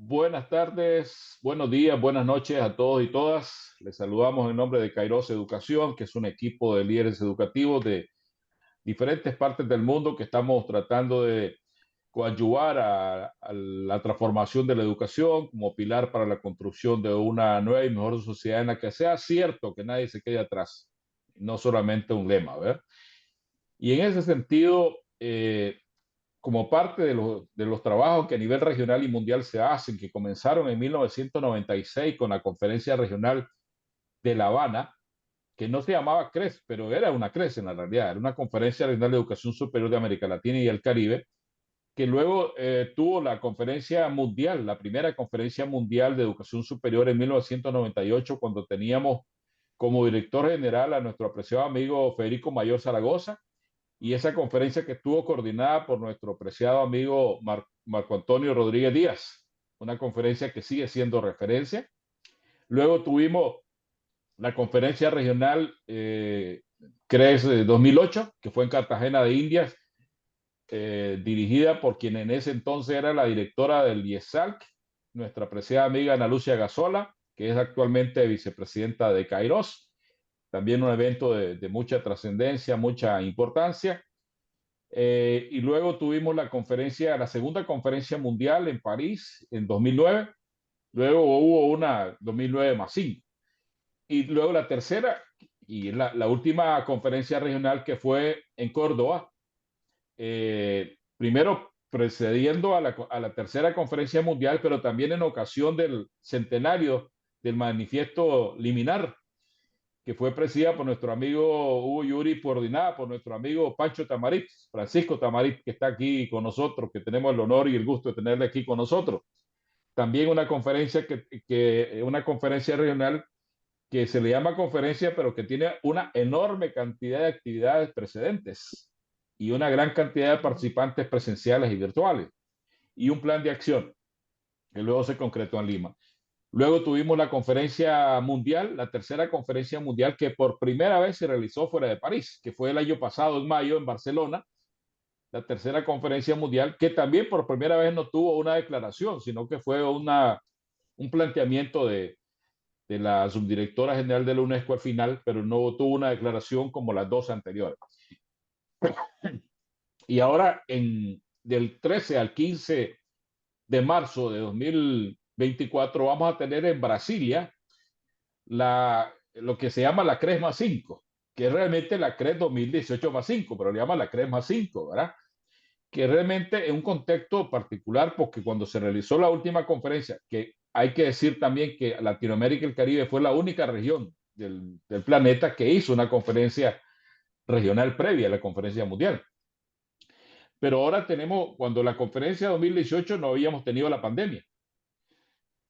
Buenas tardes, buenos días, buenas noches a todos y todas. Les saludamos en nombre de Kairos Educación, que es un equipo de líderes educativos de diferentes partes del mundo que estamos tratando de coadyuvar a la transformación de la educación como pilar para la construcción de una nueva y mejor sociedad en la que sea cierto que nadie se quede atrás, no solamente un lema, ¿verdad? Y en ese sentido, como parte de los trabajos que a nivel regional y mundial se hacen, que comenzaron en 1996 con la Conferencia Regional de La Habana, que no se llamaba CRES, pero era una CRES en la realidad, era una Conferencia Regional de Educación Superior de América Latina y el Caribe, que luego tuvo la conferencia mundial, la primera conferencia mundial de educación superior en 1998, cuando teníamos como director general a nuestro apreciado amigo Federico Mayor Zaragoza, y esa conferencia que estuvo coordinada por nuestro apreciado amigo Marco Antonio Rodríguez Díaz, una conferencia que sigue siendo referencia. Luego tuvimos la conferencia regional CRES 2008, que fue en Cartagena de Indias, dirigida por quien en ese entonces era la directora del IESALC, nuestra apreciada amiga Ana Lucia Gazola, que es actualmente vicepresidenta de Kairos. También un evento de mucha trascendencia, mucha importancia. Y luego tuvimos la segunda conferencia mundial en París en 2009. Luego hubo una 2009 más 5. Y luego la tercera y la última conferencia regional que fue en Córdoba. Primero precediendo a la tercera conferencia mundial, pero también en ocasión del centenario del manifiesto liminar, que fue presidida por nuestro amigo Hugo Yuri, coordinada por nuestro amigo Pancho Tamarit, Francisco Tamarit, que está aquí con nosotros, que tenemos el honor y el gusto de tenerle aquí con nosotros. También una conferencia regional que se le llama conferencia, pero que tiene una enorme cantidad de actividades precedentes y una gran cantidad de participantes presenciales y virtuales, y un plan de acción que luego se concretó en Lima. Luego tuvimos la conferencia mundial, la tercera conferencia mundial que por primera vez se realizó fuera de París, que fue el año pasado, en mayo, en Barcelona, la tercera conferencia mundial, que también por primera vez no tuvo una declaración, sino que fue un planteamiento de la subdirectora general de la UNESCO al final, pero no tuvo una declaración como las dos anteriores. Y ahora, del 13 al 15 de marzo de 2024, vamos a tener en Brasilia lo que se llama la CRES más 5, que es realmente la CRES 2018 más 5, pero le llama la CRES más 5, ¿verdad? Que realmente en un contexto particular, porque cuando se realizó la última conferencia, que hay que decir también que Latinoamérica y el Caribe fue la única región del planeta que hizo una conferencia regional previa a la conferencia mundial. Pero ahora tenemos, cuando la conferencia 2018 no habíamos tenido la pandemia.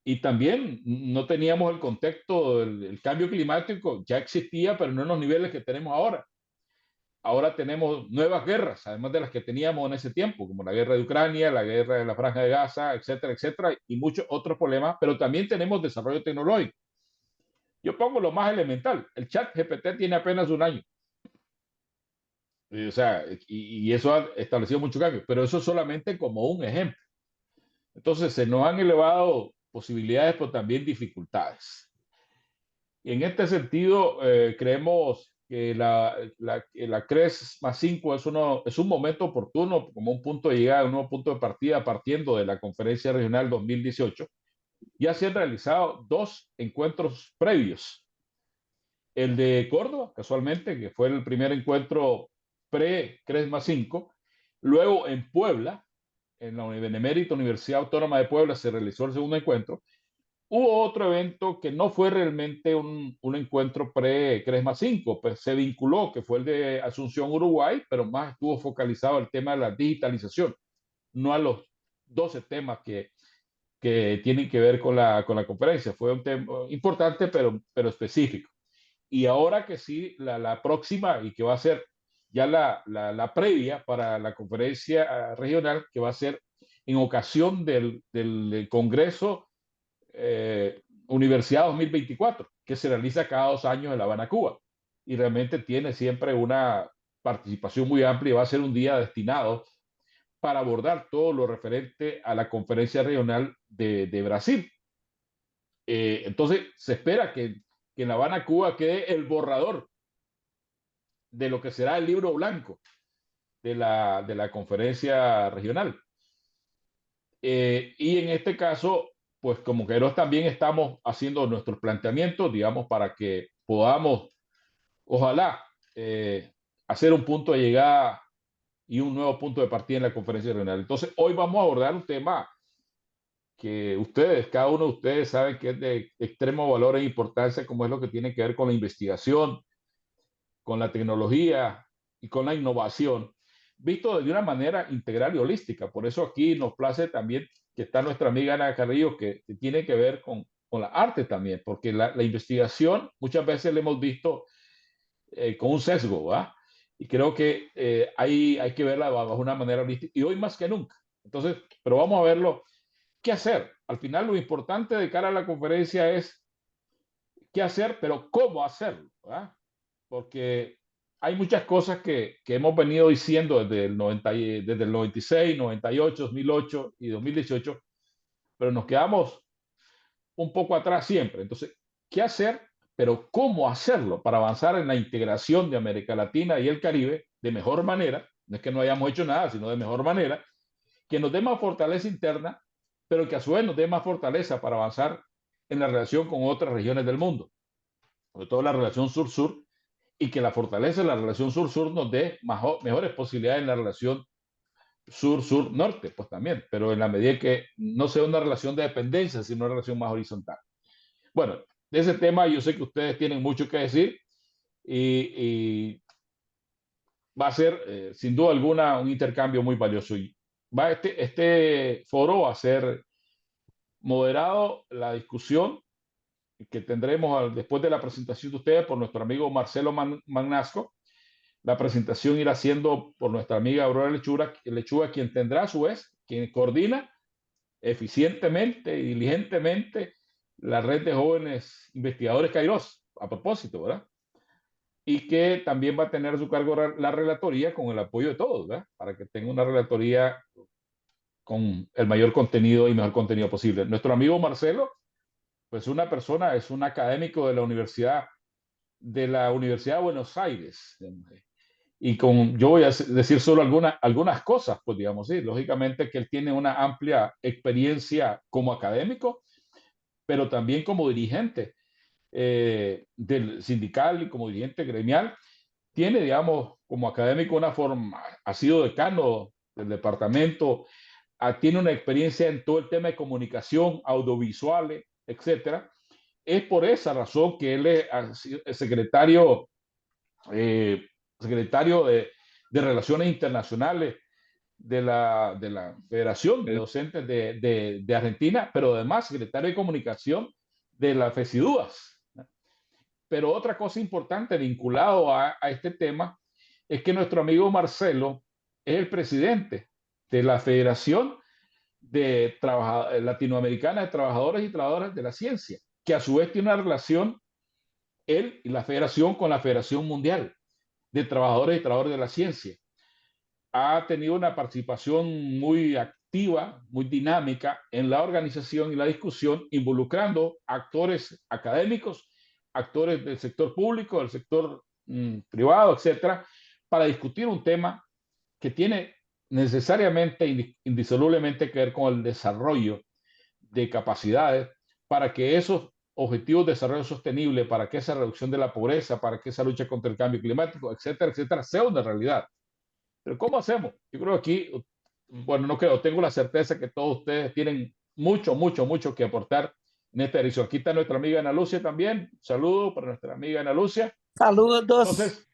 Y también no teníamos el contexto, el cambio climático ya existía, pero no en los niveles que tenemos ahora. Ahora tenemos nuevas guerras, además de las que teníamos en ese tiempo, como la guerra de Ucrania, la guerra de la Franja de Gaza, etcétera, etcétera, y muchos otros problemas, pero también tenemos desarrollo tecnológico. Yo pongo lo más elemental, el chat GPT tiene apenas un año, o sea, y eso ha establecido muchos cambios, pero eso solamente como un ejemplo. Entonces, se nos han elevado posibilidades, pero también dificultades. Y en este sentido, creemos que la CRES más 5 es un momento oportuno como un punto de llegada, un nuevo punto de partida partiendo de la Conferencia Regional 2018. Ya se han realizado dos encuentros previos. El de Córdoba, casualmente, que fue el primer encuentro pre-CRES más 5. Luego en Puebla, en la Benemérita Universidad Autónoma de Puebla, se realizó el segundo encuentro. Hubo otro evento que no fue realmente un encuentro pre-Cresma 5, pues se vinculó, que fue el de Asunción, Uruguay, pero más estuvo focalizado al tema de la digitalización, no a los 12 temas que tienen que ver con la conferencia. Fue un tema importante, pero específico. Y ahora que sí, la próxima, y que va a ser ya la previa para la conferencia regional, que va a ser en ocasión del Congreso Universidad 2024, que se realiza cada 2 años en La Habana, Cuba. Y realmente tiene siempre una participación muy amplia y va a ser un día destinado para abordar todo lo referente a la conferencia regional de Brasil. Entonces, se espera que en La Habana, Cuba, quede el borrador de lo que será el libro blanco de la conferencia regional. Y en este caso, pues como que nosotros también estamos haciendo nuestros planteamientos, digamos, para que podamos, ojalá, hacer un punto de llegada y un nuevo punto de partida en la conferencia regional. Entonces, hoy vamos a abordar un tema que ustedes, cada uno de ustedes saben que es de extremo valor e importancia, como es lo que tiene que ver con la investigación, con la tecnología y con la innovación, visto de una manera integral y holística. Por eso aquí nos place también que está nuestra amiga Ana Carrillo, que tiene que ver con la arte también, porque la investigación muchas veces la hemos visto con un sesgo, ¿verdad? Y creo que hay que verla bajo una manera holística, y hoy más que nunca. Entonces, pero vamos a verlo. ¿Qué hacer? Al final lo importante de cara a la conferencia es qué hacer, pero cómo hacerlo, ¿verdad? Porque hay muchas cosas que hemos venido diciendo desde el 96, 98, 2008 y 2018, pero nos quedamos un poco atrás siempre. Entonces, ¿qué hacer? Pero ¿cómo hacerlo para avanzar en la integración de América Latina y el Caribe de mejor manera? No es que no hayamos hecho nada, sino de mejor manera, que nos dé más fortaleza interna, pero que a su vez nos dé más fortaleza para avanzar en la relación con otras regiones del mundo, sobre todo la relación sur-sur, y que la fortaleza de la relación sur-sur nos dé mejores posibilidades en la relación sur-sur-norte, pues también, pero en la medida que no sea una relación de dependencia, sino una relación más horizontal. Bueno, de ese tema yo sé que ustedes tienen mucho que decir y va a ser, sin duda alguna, un intercambio muy valioso. Y este foro va a ser moderado, la discusión que tendremos después de la presentación de ustedes por nuestro amigo Marcelo Magnasco. La presentación irá siendo por nuestra amiga Aurora Lechuga, quien tendrá a su vez, quien coordina eficientemente y diligentemente la red de jóvenes investigadores Kairos, a propósito, ¿verdad? Y que también va a tener a su cargo la relatoría con el apoyo de todos, ¿verdad? Para que tenga una relatoría con el mayor contenido y mejor contenido posible. Nuestro amigo Marcelo, pues una persona, es un académico de la Universidad de Buenos Aires. Y yo voy a decir solo algunas cosas, pues digamos, sí, lógicamente que él tiene una amplia experiencia como académico, pero también como dirigente del sindical y como dirigente gremial. Tiene, digamos, como académico una forma, ha sido decano del departamento, tiene una experiencia en todo el tema de comunicación, audiovisuales, etcétera. Es por esa razón que él es secretario eh, secretario de Relaciones Internacionales de la Federación de Docentes de Argentina, pero además secretario de Comunicación de la FESIDUAS. Pero otra cosa importante vinculado a este tema es que nuestro amigo Marcelo es el presidente de la Federación Latinoamericana de Trabajadores y Trabajadoras de la Ciencia, que a su vez tiene una relación, él y la federación, con la Federación Mundial de Trabajadores y Trabajadores de la Ciencia. Ha tenido una participación muy activa, muy dinámica en la organización y la discusión, involucrando actores académicos, actores del sector público, del sector privado, etcétera, para discutir un tema que tiene necesariamente, indisolublemente que ver con el desarrollo de capacidades para que esos objetivos de desarrollo sostenible, para que esa reducción de la pobreza, para que esa lucha contra el cambio climático, etcétera, etcétera, sea una realidad. Pero ¿cómo hacemos? Yo creo que aquí, bueno, no creo, tengo la certeza que todos ustedes tienen mucho, mucho, mucho que aportar en esta edición. Aquí está nuestra amiga Ana Lucia también. Un saludo para nuestra amiga Ana Lucia. Saludos. Entonces,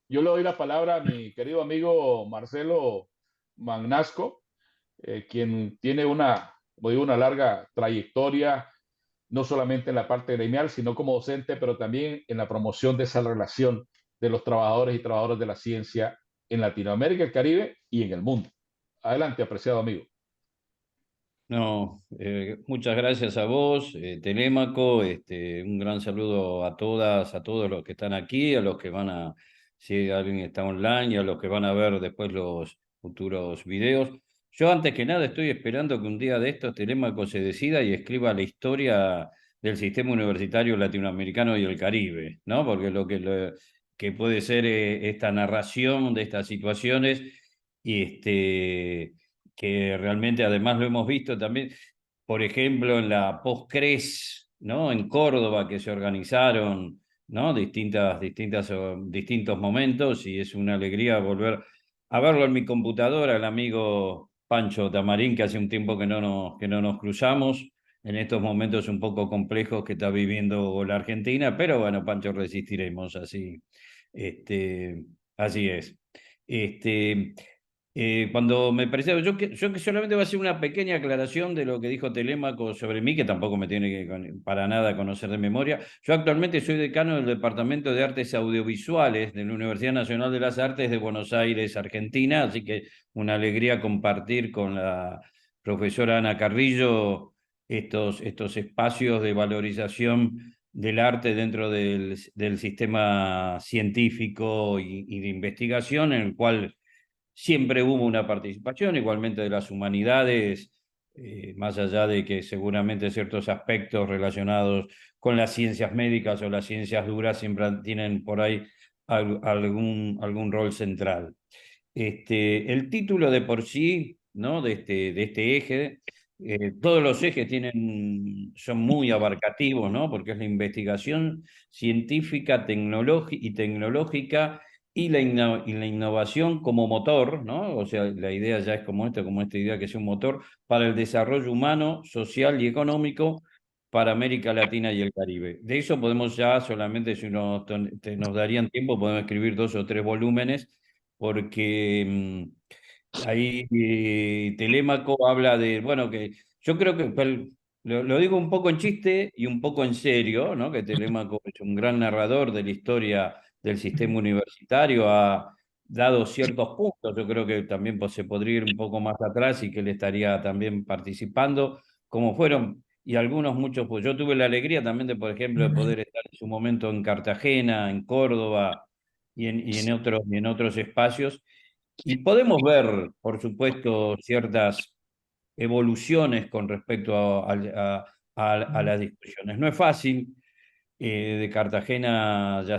yo le doy la palabra a mi querido amigo Marcelo Magnasco, quien tiene como digo, una larga trayectoria, no solamente en la parte gremial, sino como docente, pero también en la promoción de esa relación de los trabajadores y trabajadoras de la ciencia en Latinoamérica, el Caribe y en el mundo. Adelante, apreciado amigo. No, muchas gracias a vos, Telémaco, un gran saludo a todas, a todos los que están aquí, a los que van a, si alguien está online y a los que van a ver después los futuros videos. Yo antes que nada estoy esperando que un día de estos Telémaco se decida y escriba la historia del sistema universitario latinoamericano y el Caribe, ¿no? Porque que puede ser esta narración de estas situaciones y que realmente además lo hemos visto también, por ejemplo, en la post-CRES, ¿no? En Córdoba, que se organizaron, ¿no? Distintos momentos, y es una alegría volver a verlo en mi computadora, el amigo Pancho Tamarín, que hace un tiempo que no nos cruzamos en estos momentos un poco complejos que está viviendo la Argentina, pero bueno, Pancho, resistiremos, este, así es. Este, cuando me presento, yo que solamente voy a hacer una pequeña aclaración de lo que dijo Telémaco sobre mí, que tampoco me tiene que para nada conocer de memoria. Yo actualmente soy decano del Departamento de Artes Audiovisuales de la Universidad Nacional de las Artes de Buenos Aires, Argentina, así que una alegría compartir con la profesora Ana Carrillo estos espacios de valorización del arte dentro del sistema científico y de investigación, en el cual siempre hubo una participación, igualmente de las humanidades, más allá de que seguramente ciertos aspectos relacionados con las ciencias médicas o las ciencias duras siempre tienen por ahí algún rol central. El título de por sí, ¿no? De este eje, todos los ejes son muy abarcativos, ¿no? Porque es la investigación científica y tecnológica y la innovación como motor, ¿no? O sea, la idea ya es como esta idea que es un motor para el desarrollo humano, social y económico para América Latina y el Caribe. De eso podemos ya solamente, si nos darían tiempo, podemos escribir 2 o 3 volúmenes porque ahí Telémaco habla de, bueno, que yo creo que lo digo un poco en chiste y un poco en serio, ¿no? Que Telémaco es un gran narrador de la historia del sistema universitario, ha dado ciertos puntos, yo creo que también pues, se podría ir un poco más atrás y que él estaría también participando, como fueron, y algunos muchos, pues yo tuve la alegría también de, por ejemplo, de poder estar en su momento en Cartagena, en Córdoba y en otros espacios. Y podemos ver, por supuesto, ciertas evoluciones con respecto a las discusiones. No es fácil. De Cartagena ya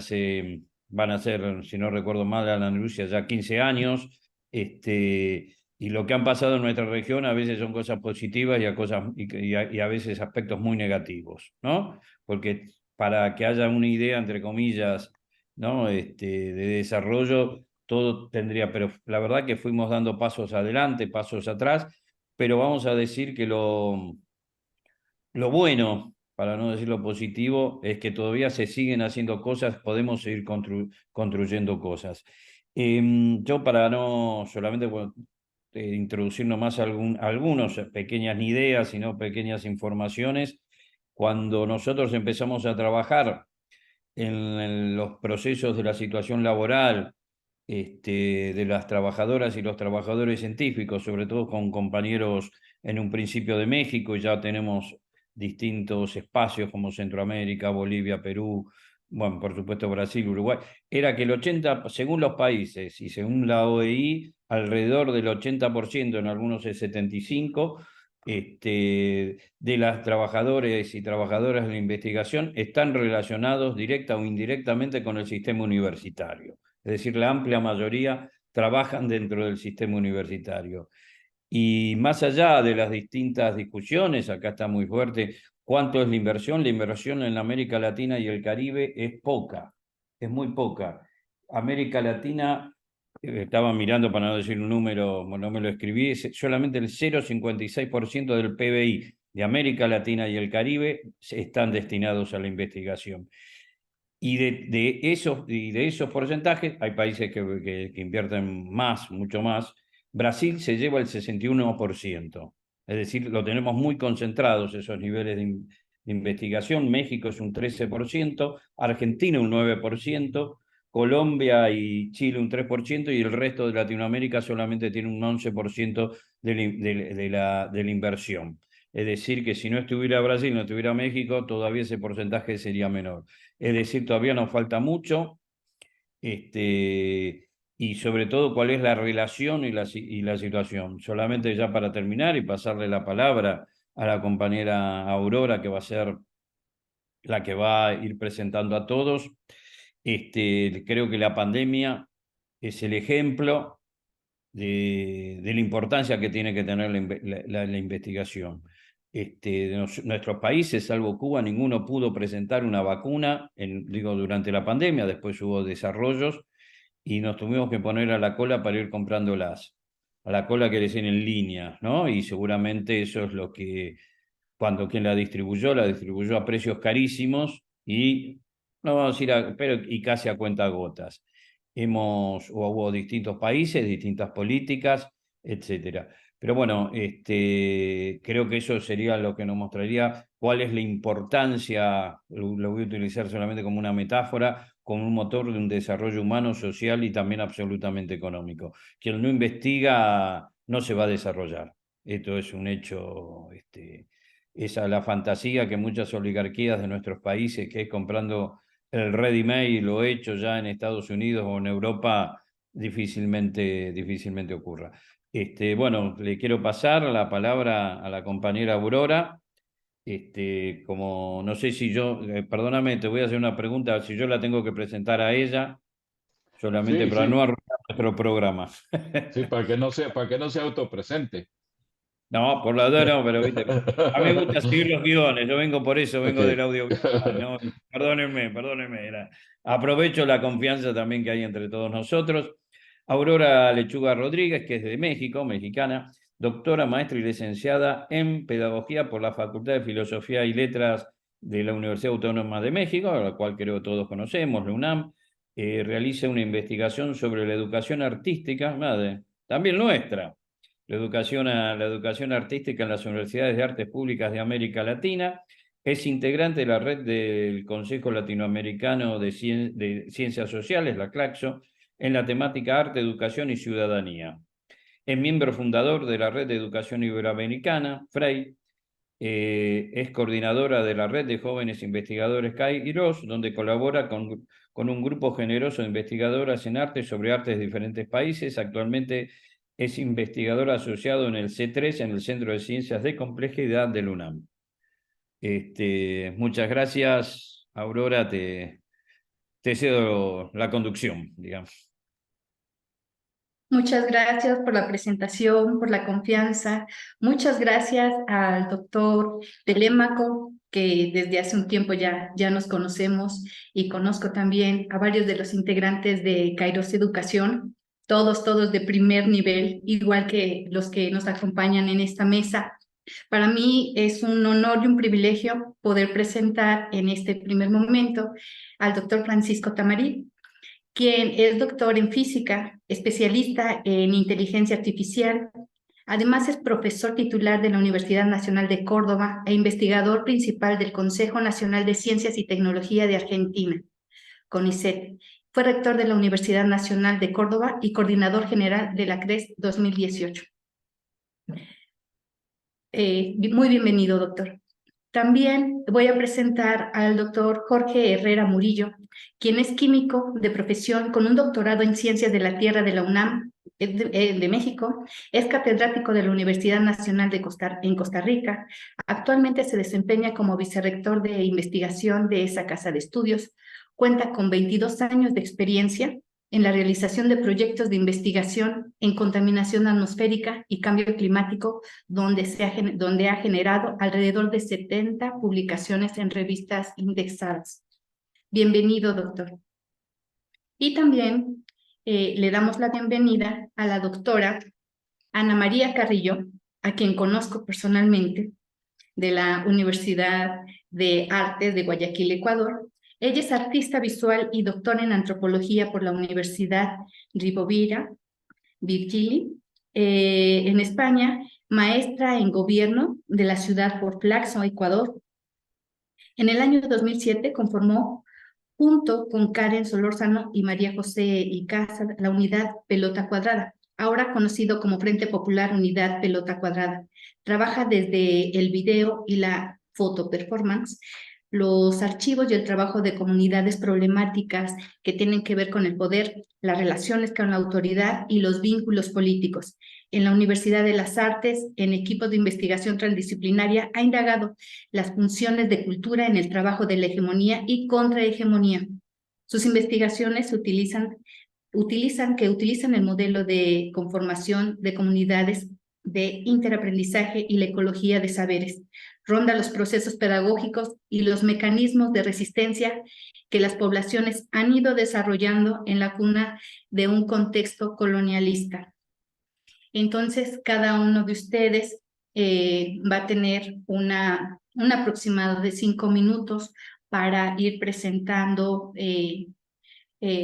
van a ser, si no recuerdo mal, Ana Lucia, ya 15 años. Y lo que han pasado en nuestra región a veces son cosas positivas y a veces aspectos muy negativos, ¿no? Porque para que haya una idea, entre comillas, ¿no? De desarrollo, todo tendría, pero la verdad que fuimos dando pasos adelante, pasos atrás, pero vamos a decir que lo bueno, para no decir lo positivo, es que todavía se siguen haciendo cosas, podemos seguir construyendo cosas. Yo para no solamente bueno, introducir nomás algunas pequeñas ideas, sino pequeñas informaciones, cuando nosotros empezamos a trabajar en los procesos de la situación laboral, de las trabajadoras y los trabajadores científicos, sobre todo con compañeros en un principio de México, y ya tenemos distintos espacios como Centroamérica, Bolivia, Perú, bueno, por supuesto Brasil, Uruguay, era que el 80, según los países y según la OEI, alrededor del 80%, en algunos el 75%, de las trabajadores y trabajadoras de la investigación están relacionados directa o indirectamente con el sistema universitario. Es decir, la amplia mayoría trabajan dentro del sistema universitario. Y más allá de las distintas discusiones, acá está muy fuerte, ¿cuánto es la inversión en América Latina y el Caribe es poca, es muy poca. América Latina, estaba mirando para no decir un número, no me lo escribí, es solamente el 0,56% del PBI de América Latina y el Caribe están destinados a la investigación. Y de esos porcentajes, hay países que invierten más, mucho más. Brasil se lleva el 61%. Es decir, lo tenemos muy concentrados esos niveles de investigación. México es un 13%, Argentina un 9%, Colombia y Chile un 3% y el resto de Latinoamérica solamente tiene un 11% de la inversión. Es decir, que si no estuviera Brasil, no estuviera México, todavía ese porcentaje sería menor. Es decir, todavía nos falta mucho. y sobre todo cuál es la relación y y la situación. Solamente ya para terminar y pasarle la palabra a la compañera Aurora, que va a ser la que va a ir presentando a todos. Creo que la pandemia es el ejemplo de la importancia que tiene que tener la investigación. Nuestros países, salvo Cuba, ninguno pudo presentar una vacuna, digo, durante la pandemia, después hubo desarrollos y nos tuvimos que poner a la cola para ir comprándolas. A la cola quiere decir en línea, ¿no? Y seguramente eso es lo que, cuando quien la distribuyó a precios carísimos y, no vamos a decir, pero y casi a cuentagotas. Hubo distintos países, distintas políticas, etcétera. Pero bueno, creo que eso sería lo que nos mostraría cuál es la importancia, lo voy a utilizar solamente como una metáfora, como un motor de un desarrollo humano, social y también absolutamente económico. Quien no investiga no se va a desarrollar. Esto es un hecho, esa la fantasía que muchas oligarquías de nuestros países, que es comprando el ready-made, lo hecho ya en Estados Unidos o en Europa, difícilmente ocurra. Bueno, le quiero pasar la palabra a la compañera Aurora. Como no sé si yo, perdóname, te voy a hacer una pregunta, si yo la tengo que presentar a ella, solamente Sí, para no sí, arruinar nuestro programa. sí, para que no sea autopresente. No, por la duda no, pero viste, a mí me gusta seguir los guiones, yo vengo por eso, Ok. vengo del audiovisual, ¿no? Perdónenme, aprovecho la confianza también que hay entre todos nosotros. Aurora Lechuga Rodríguez, que es de México, mexicana, doctora, maestra y licenciada en Pedagogía por la Facultad de Filosofía y Letras de la Universidad Autónoma de México, a la cual creo todos conocemos, la UNAM. Realiza una investigación sobre la educación artística, también nuestra, la educación artística en las universidades de artes públicas de América Latina. Es integrante de la red del Consejo Latinoamericano de Ciencias Sociales, la CLACSO, en la temática Arte, Educación y Ciudadanía. Es miembro fundador de la Red de Educación Iberoamericana, FREI. Es coordinadora de la Red de Jóvenes Investigadores Kairos, donde colabora con un grupo generoso de investigadoras en arte sobre artes de diferentes países. Actualmente es investigador asociado en el C3, en el Centro de Ciencias de Complejidad del UNAM. Muchas gracias, Aurora, te cedo la conducción, digamos. Muchas gracias por la presentación, por la confianza. Muchas gracias al doctor Telémaco, que desde hace un tiempo ya nos conocemos, y conozco también a varios de los integrantes de Kairos Educación, todos de primer nivel, igual que los que nos acompañan en esta mesa. Para mí es un honor y un privilegio poder presentar en este primer momento al doctor Francisco Tamarí, quien es doctor en física, especialista en inteligencia artificial. Además es profesor titular de la Universidad Nacional de Córdoba e investigador principal del Consejo Nacional de Ciencias y Tecnología de Argentina, CONICET. Fue rector de la Universidad Nacional de Córdoba y coordinador general de la CRES 2018. Muy bienvenido, doctor. También voy a presentar al doctor Jorge Herrera Murillo, quien es químico de profesión con un doctorado en Ciencias de la Tierra de la UNAM de México. Es catedrático de la Universidad Nacional en Costa Rica. Actualmente se desempeña como vicerrector de investigación de esa casa de estudios. Cuenta con 22 años de experiencia en la realización de proyectos de investigación en contaminación atmosférica y cambio climático, donde ha generado alrededor de 70 publicaciones en revistas indexadas. Bienvenido, doctor. Y también le damos la bienvenida a la doctora Ana María Carrillo, a quien conozco personalmente, de la Universidad de Artes de Guayaquil, Ecuador. Ella es artista visual y doctora en antropología por la Universidad Ribovira, Virgili, en España, maestra en gobierno de la ciudad por Flaxo, Ecuador. En el año 2007 conformó, junto con Karen Solórzano y María José Icaza, la unidad Pelota Cuadrada, ahora conocido como Frente Popular Unidad Pelota Cuadrada. Trabaja desde el video y la foto performance los archivos y el trabajo de comunidades problemáticas que tienen que ver con el poder, las relaciones con la autoridad y los vínculos políticos. En la Universidad de las Artes, en equipos de investigación transdisciplinaria, ha indagado las funciones de cultura en el trabajo de la hegemonía y contrahegemonía. Sus investigaciones utilizan el modelo de conformación de comunidades de interaprendizaje y la ecología de saberes. Ronda los procesos pedagógicos y los mecanismos de resistencia que las poblaciones han ido desarrollando en la cuna de un contexto colonialista. Entonces, cada uno de ustedes va a tener un aproximado de 5 minutos para ir presentando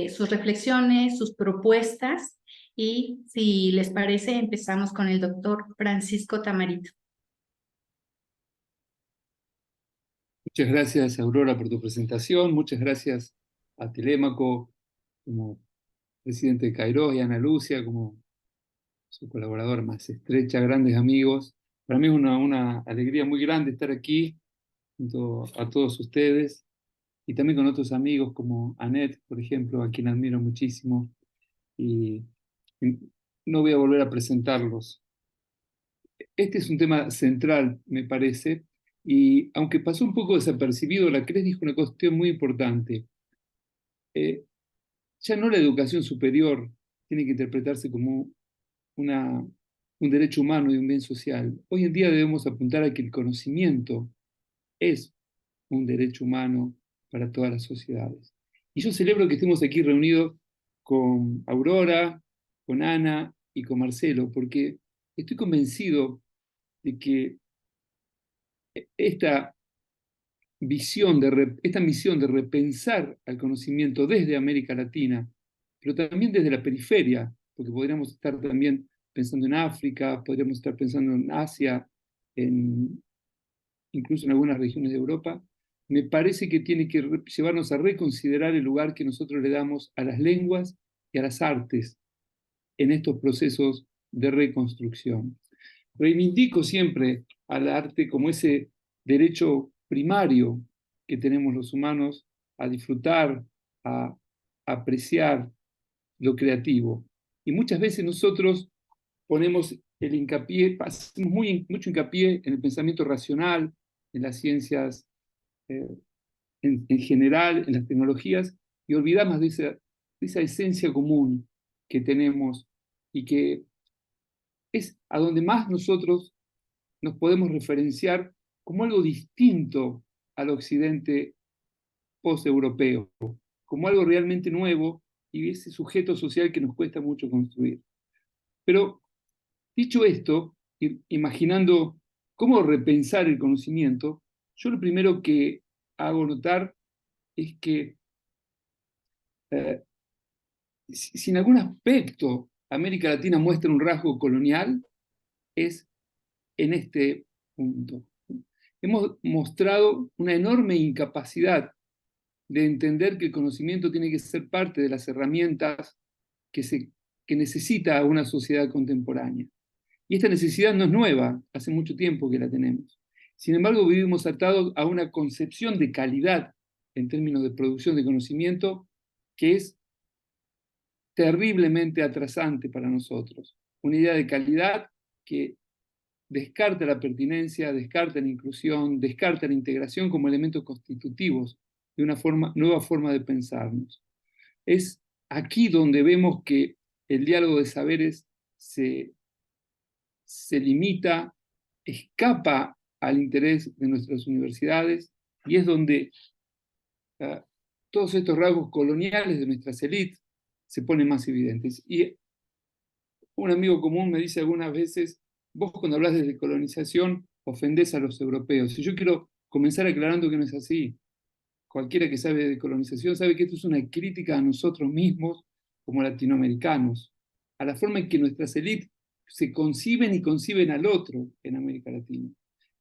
sus reflexiones, sus propuestas, y si les parece, empezamos con el doctor Francisco Tamarito. Muchas gracias, Aurora, por tu presentación. Muchas gracias a Telémaco como presidente de Kairos y a Ana Lucia como su colaboradora más estrecha, grandes amigos. Para mí es una alegría muy grande estar aquí junto a todos ustedes y también con otros amigos como Anet, por ejemplo, a quien admiro muchísimo. Y no voy a volver a presentarlos. Este es un tema central, me parece, y aunque pasó un poco desapercibido, la CRES dijo una cuestión muy importante. Ya no la educación superior tiene que interpretarse como un derecho humano y un bien social. Hoy en día debemos apuntar a que el conocimiento es un derecho humano para todas las sociedades. Y yo celebro que estemos aquí reunidos con Aurora, con Ana y con Marcelo, porque estoy convencido de que esta misión de repensar al conocimiento desde América Latina, pero también desde la periferia, porque podríamos estar también pensando en África, podríamos estar pensando en Asia, incluso en algunas regiones de Europa, me parece que tiene que llevarnos a reconsiderar el lugar que nosotros le damos a las lenguas y a las artes en estos procesos de reconstrucción. Reivindico siempre al arte como ese derecho primario que tenemos los humanos a disfrutar, a apreciar lo creativo. Y muchas veces nosotros ponemos el hincapié, hacemos mucho hincapié en el pensamiento racional, en las ciencias en general, en las tecnologías, y olvidamos de esa esencia común que tenemos y que es a donde más nosotros nos podemos referenciar como algo distinto al occidente post-europeo, como algo realmente nuevo y ese sujeto social que nos cuesta mucho construir. Pero dicho esto, imaginando cómo repensar el conocimiento, yo lo primero que hago notar es que si en algún aspecto América Latina muestra un rasgo colonial, es en este punto. Hemos mostrado una enorme incapacidad de entender que el conocimiento tiene que ser parte de las herramientas que necesita una sociedad contemporánea. Y esta necesidad no es nueva, hace mucho tiempo que la tenemos. Sin embargo, vivimos atados a una concepción de calidad en términos de producción de conocimiento que es terriblemente atrasante para nosotros. Una idea de calidad que descarta la pertinencia, descarta la inclusión, descarta la integración como elementos constitutivos de una nueva forma de pensarnos. Es aquí donde vemos que el diálogo de saberes se limita, escapa al interés de nuestras universidades y es donde todos estos rasgos coloniales de nuestras élites se ponen más evidentes. Y un amigo común me dice algunas veces, vos cuando hablas de decolonización ofendés a los europeos. Y yo quiero comenzar aclarando que no es así. Cualquiera que sabe de decolonización sabe que esto es una crítica a nosotros mismos como latinoamericanos, a la forma en que nuestras élites se conciben y conciben al otro en América Latina.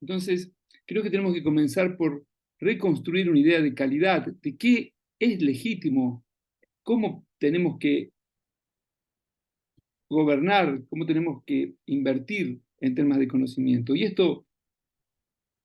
Entonces, creo que tenemos que comenzar por reconstruir una idea de calidad, de qué es legítimo, cómo tenemos que gobernar, cómo tenemos que invertir en temas de conocimiento. Y esto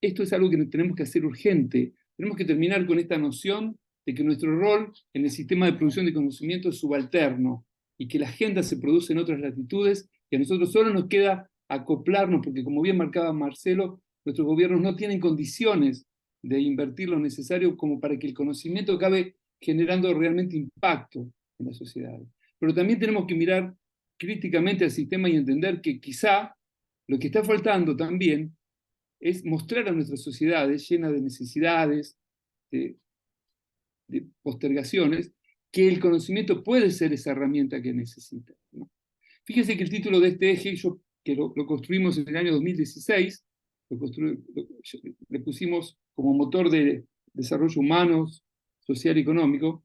es algo que tenemos que hacer urgente, Tenemos que terminar con esta noción de que nuestro rol en el sistema de producción de conocimiento es subalterno y que la agenda se produce en otras latitudes y a nosotros solo nos queda acoplarnos, porque como bien marcaba Marcelo, nuestros gobiernos no tienen condiciones de invertir lo necesario como para que el conocimiento acabe generando realmente impacto en la sociedad. Pero también tenemos que mirar críticamente al sistema y entender que quizá lo que está faltando también es mostrar a nuestras sociedades llenas de necesidades, de postergaciones, que el conocimiento puede ser esa herramienta que necesita, ¿no? Fíjense que el título de este eje, que lo construimos en el año 2016, le pusimos como motor de desarrollo humano, social y económico,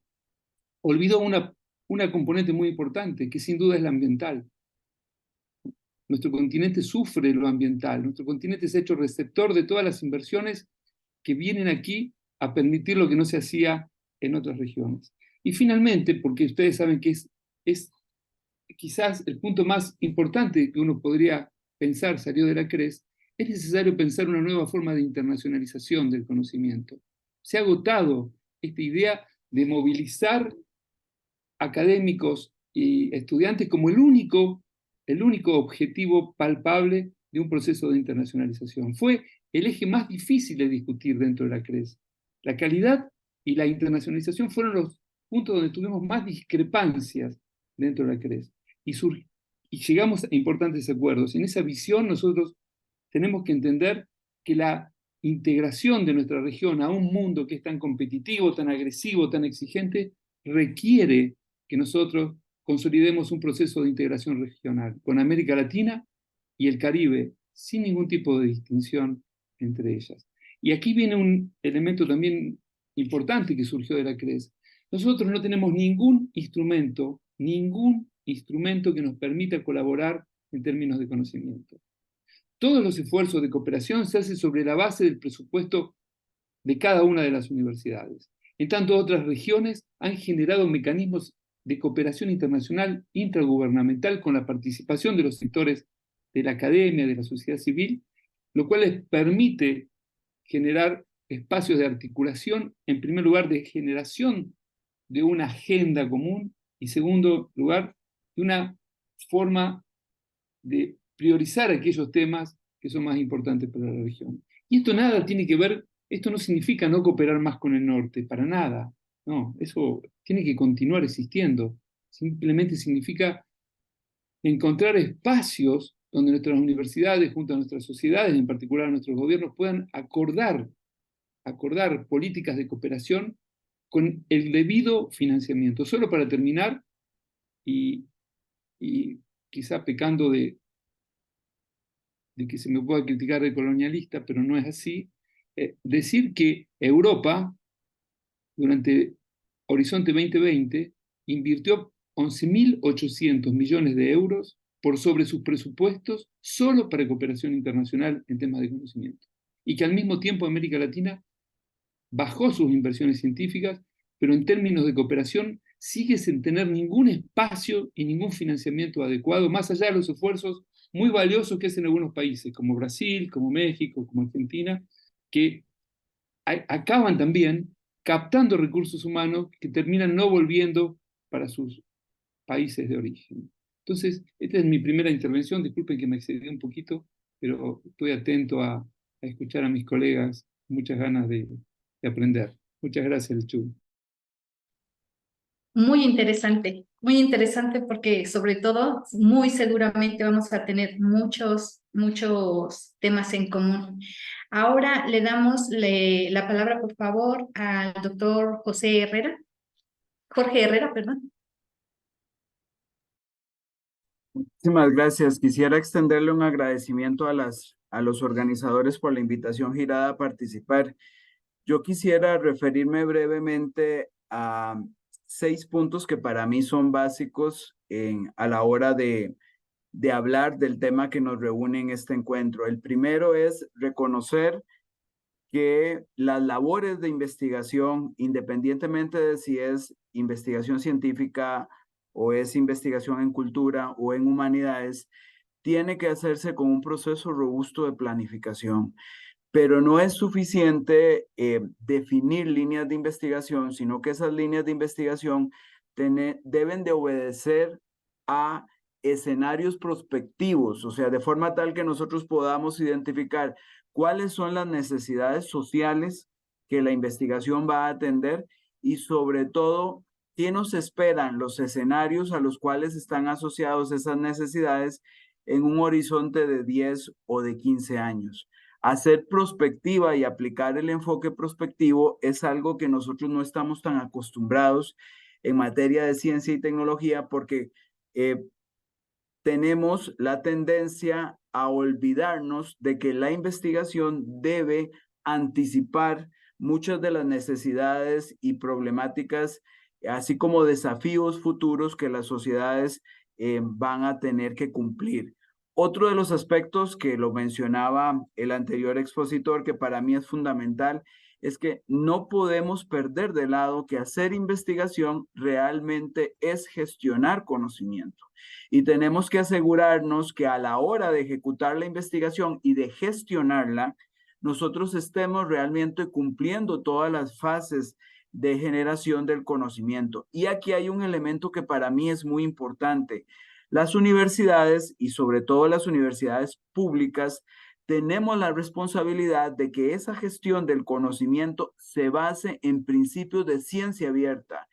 olvidó una componente muy importante, que sin duda es la ambiental. Nuestro continente sufre lo ambiental, nuestro continente se ha hecho receptor de todas las inversiones que vienen aquí a permitir lo que no se hacía en otras regiones. Y finalmente, porque ustedes saben que es quizás el punto más importante que uno podría pensar salió de la CRES, es necesario pensar una nueva forma de internacionalización del conocimiento. Se ha agotado esta idea de movilizar académicos y estudiantes como el único objetivo palpable de un proceso de internacionalización. Fue el eje más difícil de discutir dentro de la CRES. La calidad y la internacionalización fueron los puntos donde tuvimos más discrepancias dentro de la CRES. Y llegamos a importantes acuerdos. En esa visión nosotros tenemos que entender que la integración de nuestra región a un mundo que es tan competitivo, tan agresivo, tan exigente, requiere que nosotros consolidemos un proceso de integración regional con América Latina y el Caribe, sin ningún tipo de distinción entre ellas. Y aquí viene un elemento también importante que surgió de la CRES. Nosotros no tenemos ningún instrumento que nos permita colaborar en términos de conocimiento. Todos los esfuerzos de cooperación se hacen sobre la base del presupuesto de cada una de las universidades. En tanto, otras regiones han generado mecanismos de cooperación internacional intragubernamental con la participación de los sectores de la academia, de la sociedad civil, lo cual les permite generar espacios de articulación, en primer lugar, de generación de una agenda común y, segundo lugar, de una forma de priorizar aquellos temas que son más importantes para la región. Y esto nada tiene que ver, esto no significa no cooperar más con el norte, para nada. No, eso tiene que continuar existiendo. Simplemente significa encontrar espacios donde nuestras universidades, junto a nuestras sociedades, en particular a nuestros gobiernos, puedan acordar políticas de cooperación con el debido financiamiento. Solo para terminar, y quizá pecando de que se me pueda criticar de colonialista, pero no es así, decir que Europa, durante Horizonte 2020, invirtió 11.800 millones de euros por sobre sus presupuestos solo para cooperación internacional en temas de conocimiento. Y que al mismo tiempo América Latina bajó sus inversiones científicas, pero en términos de cooperación sigue sin tener ningún espacio y ningún financiamiento adecuado, más allá de los esfuerzos muy valiosos que hacen algunos países, como Brasil, como México, como Argentina, que acaban también captando recursos humanos que terminan no volviendo para sus países de origen. Entonces, esta es mi primera intervención. Disculpen que me excedí un poquito, pero estoy atento a escuchar a mis colegas, muchas ganas de aprender. Muchas gracias, Chu. Muy interesante porque sobre todo muy seguramente vamos a tener muchos temas en común. Ahora le damos la palabra, por favor, al doctor Jorge Herrera, perdón. Muchísimas gracias. Quisiera extenderle un agradecimiento a los organizadores por la invitación girada a participar. Yo quisiera referirme brevemente a 6 puntos que para mí son básicos a la hora de hablar del tema que nos reúne en este encuentro. El primero es reconocer que las labores de investigación, independientemente de si es investigación científica o es investigación en cultura o en humanidades, tiene que hacerse con un proceso robusto de planificación. pero no es suficiente definir líneas de investigación, sino que esas líneas de investigación deben de obedecer a escenarios prospectivos, o sea, de forma tal que nosotros podamos identificar cuáles son las necesidades sociales que la investigación va a atender y sobre todo, qué nos esperan los escenarios a los cuales están asociados esas necesidades en un horizonte de 10 o de 15 años. Hacer prospectiva y aplicar el enfoque prospectivo es algo que nosotros no estamos tan acostumbrados en materia de ciencia y tecnología porque tenemos la tendencia a olvidarnos de que la investigación debe anticipar muchas de las necesidades y problemáticas, así como desafíos futuros que las sociedades van a tener que cumplir. Otro de los aspectos que lo mencionaba el anterior expositor, que para mí es fundamental, es que no podemos perder de lado que hacer investigación realmente es gestionar conocimiento. Y tenemos que asegurarnos que a la hora de ejecutar la investigación y de gestionarla, nosotros estemos realmente cumpliendo todas las fases de generación del conocimiento. Y aquí hay un elemento que para mí es muy importante. Las universidades, y sobre todo las universidades públicas, tenemos la responsabilidad de que esa gestión del conocimiento se base en principios de ciencia abierta,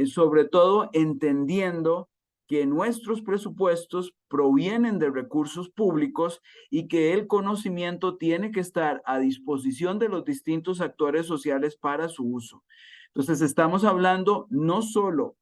sobre todo entendiendo que nuestros presupuestos provienen de recursos públicos y que el conocimiento tiene que estar a disposición de los distintos actores sociales para su uso. Entonces, estamos hablando no solo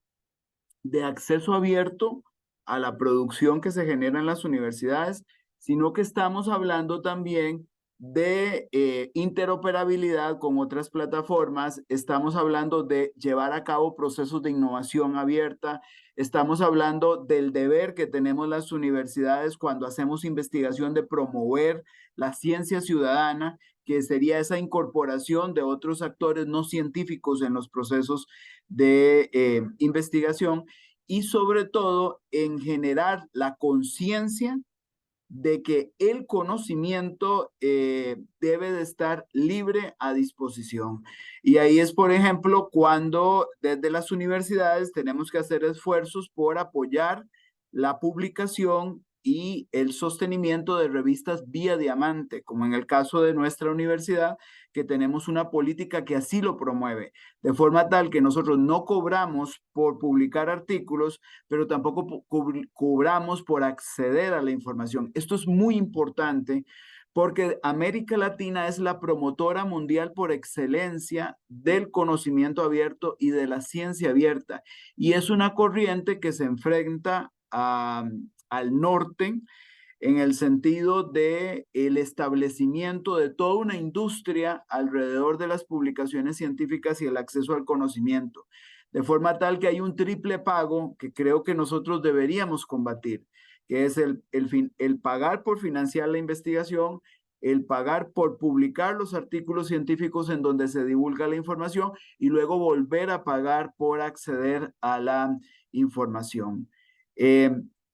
de acceso abierto a la producción que se genera en las universidades, sino que estamos hablando también de interoperabilidad con otras plataformas, estamos hablando de llevar a cabo procesos de innovación abierta, estamos hablando del deber que tenemos las universidades cuando hacemos investigación de promover la ciencia ciudadana, que sería esa incorporación de otros actores no científicos en los procesos de investigación y sobre todo en generar la conciencia de que el conocimiento debe de estar libre a disposición. Y ahí es, por ejemplo, cuando desde las universidades tenemos que hacer esfuerzos por apoyar la publicación y el sostenimiento de revistas vía diamante, como en el caso de nuestra universidad, que tenemos una política que así lo promueve, de forma tal que nosotros no cobramos por publicar artículos, pero tampoco cobramos por acceder a la información. Esto es muy importante porque América Latina es la promotora mundial por excelencia del conocimiento abierto y de la ciencia abierta. Y es una corriente que se enfrenta al norte en el sentido de el establecimiento de toda una industria alrededor de las publicaciones científicas y el acceso al conocimiento, de forma tal que hay un triple pago que creo que nosotros deberíamos combatir, que es el pagar por financiar la investigación, el pagar por publicar los artículos científicos en donde se divulga la información y luego volver a pagar por acceder a la información.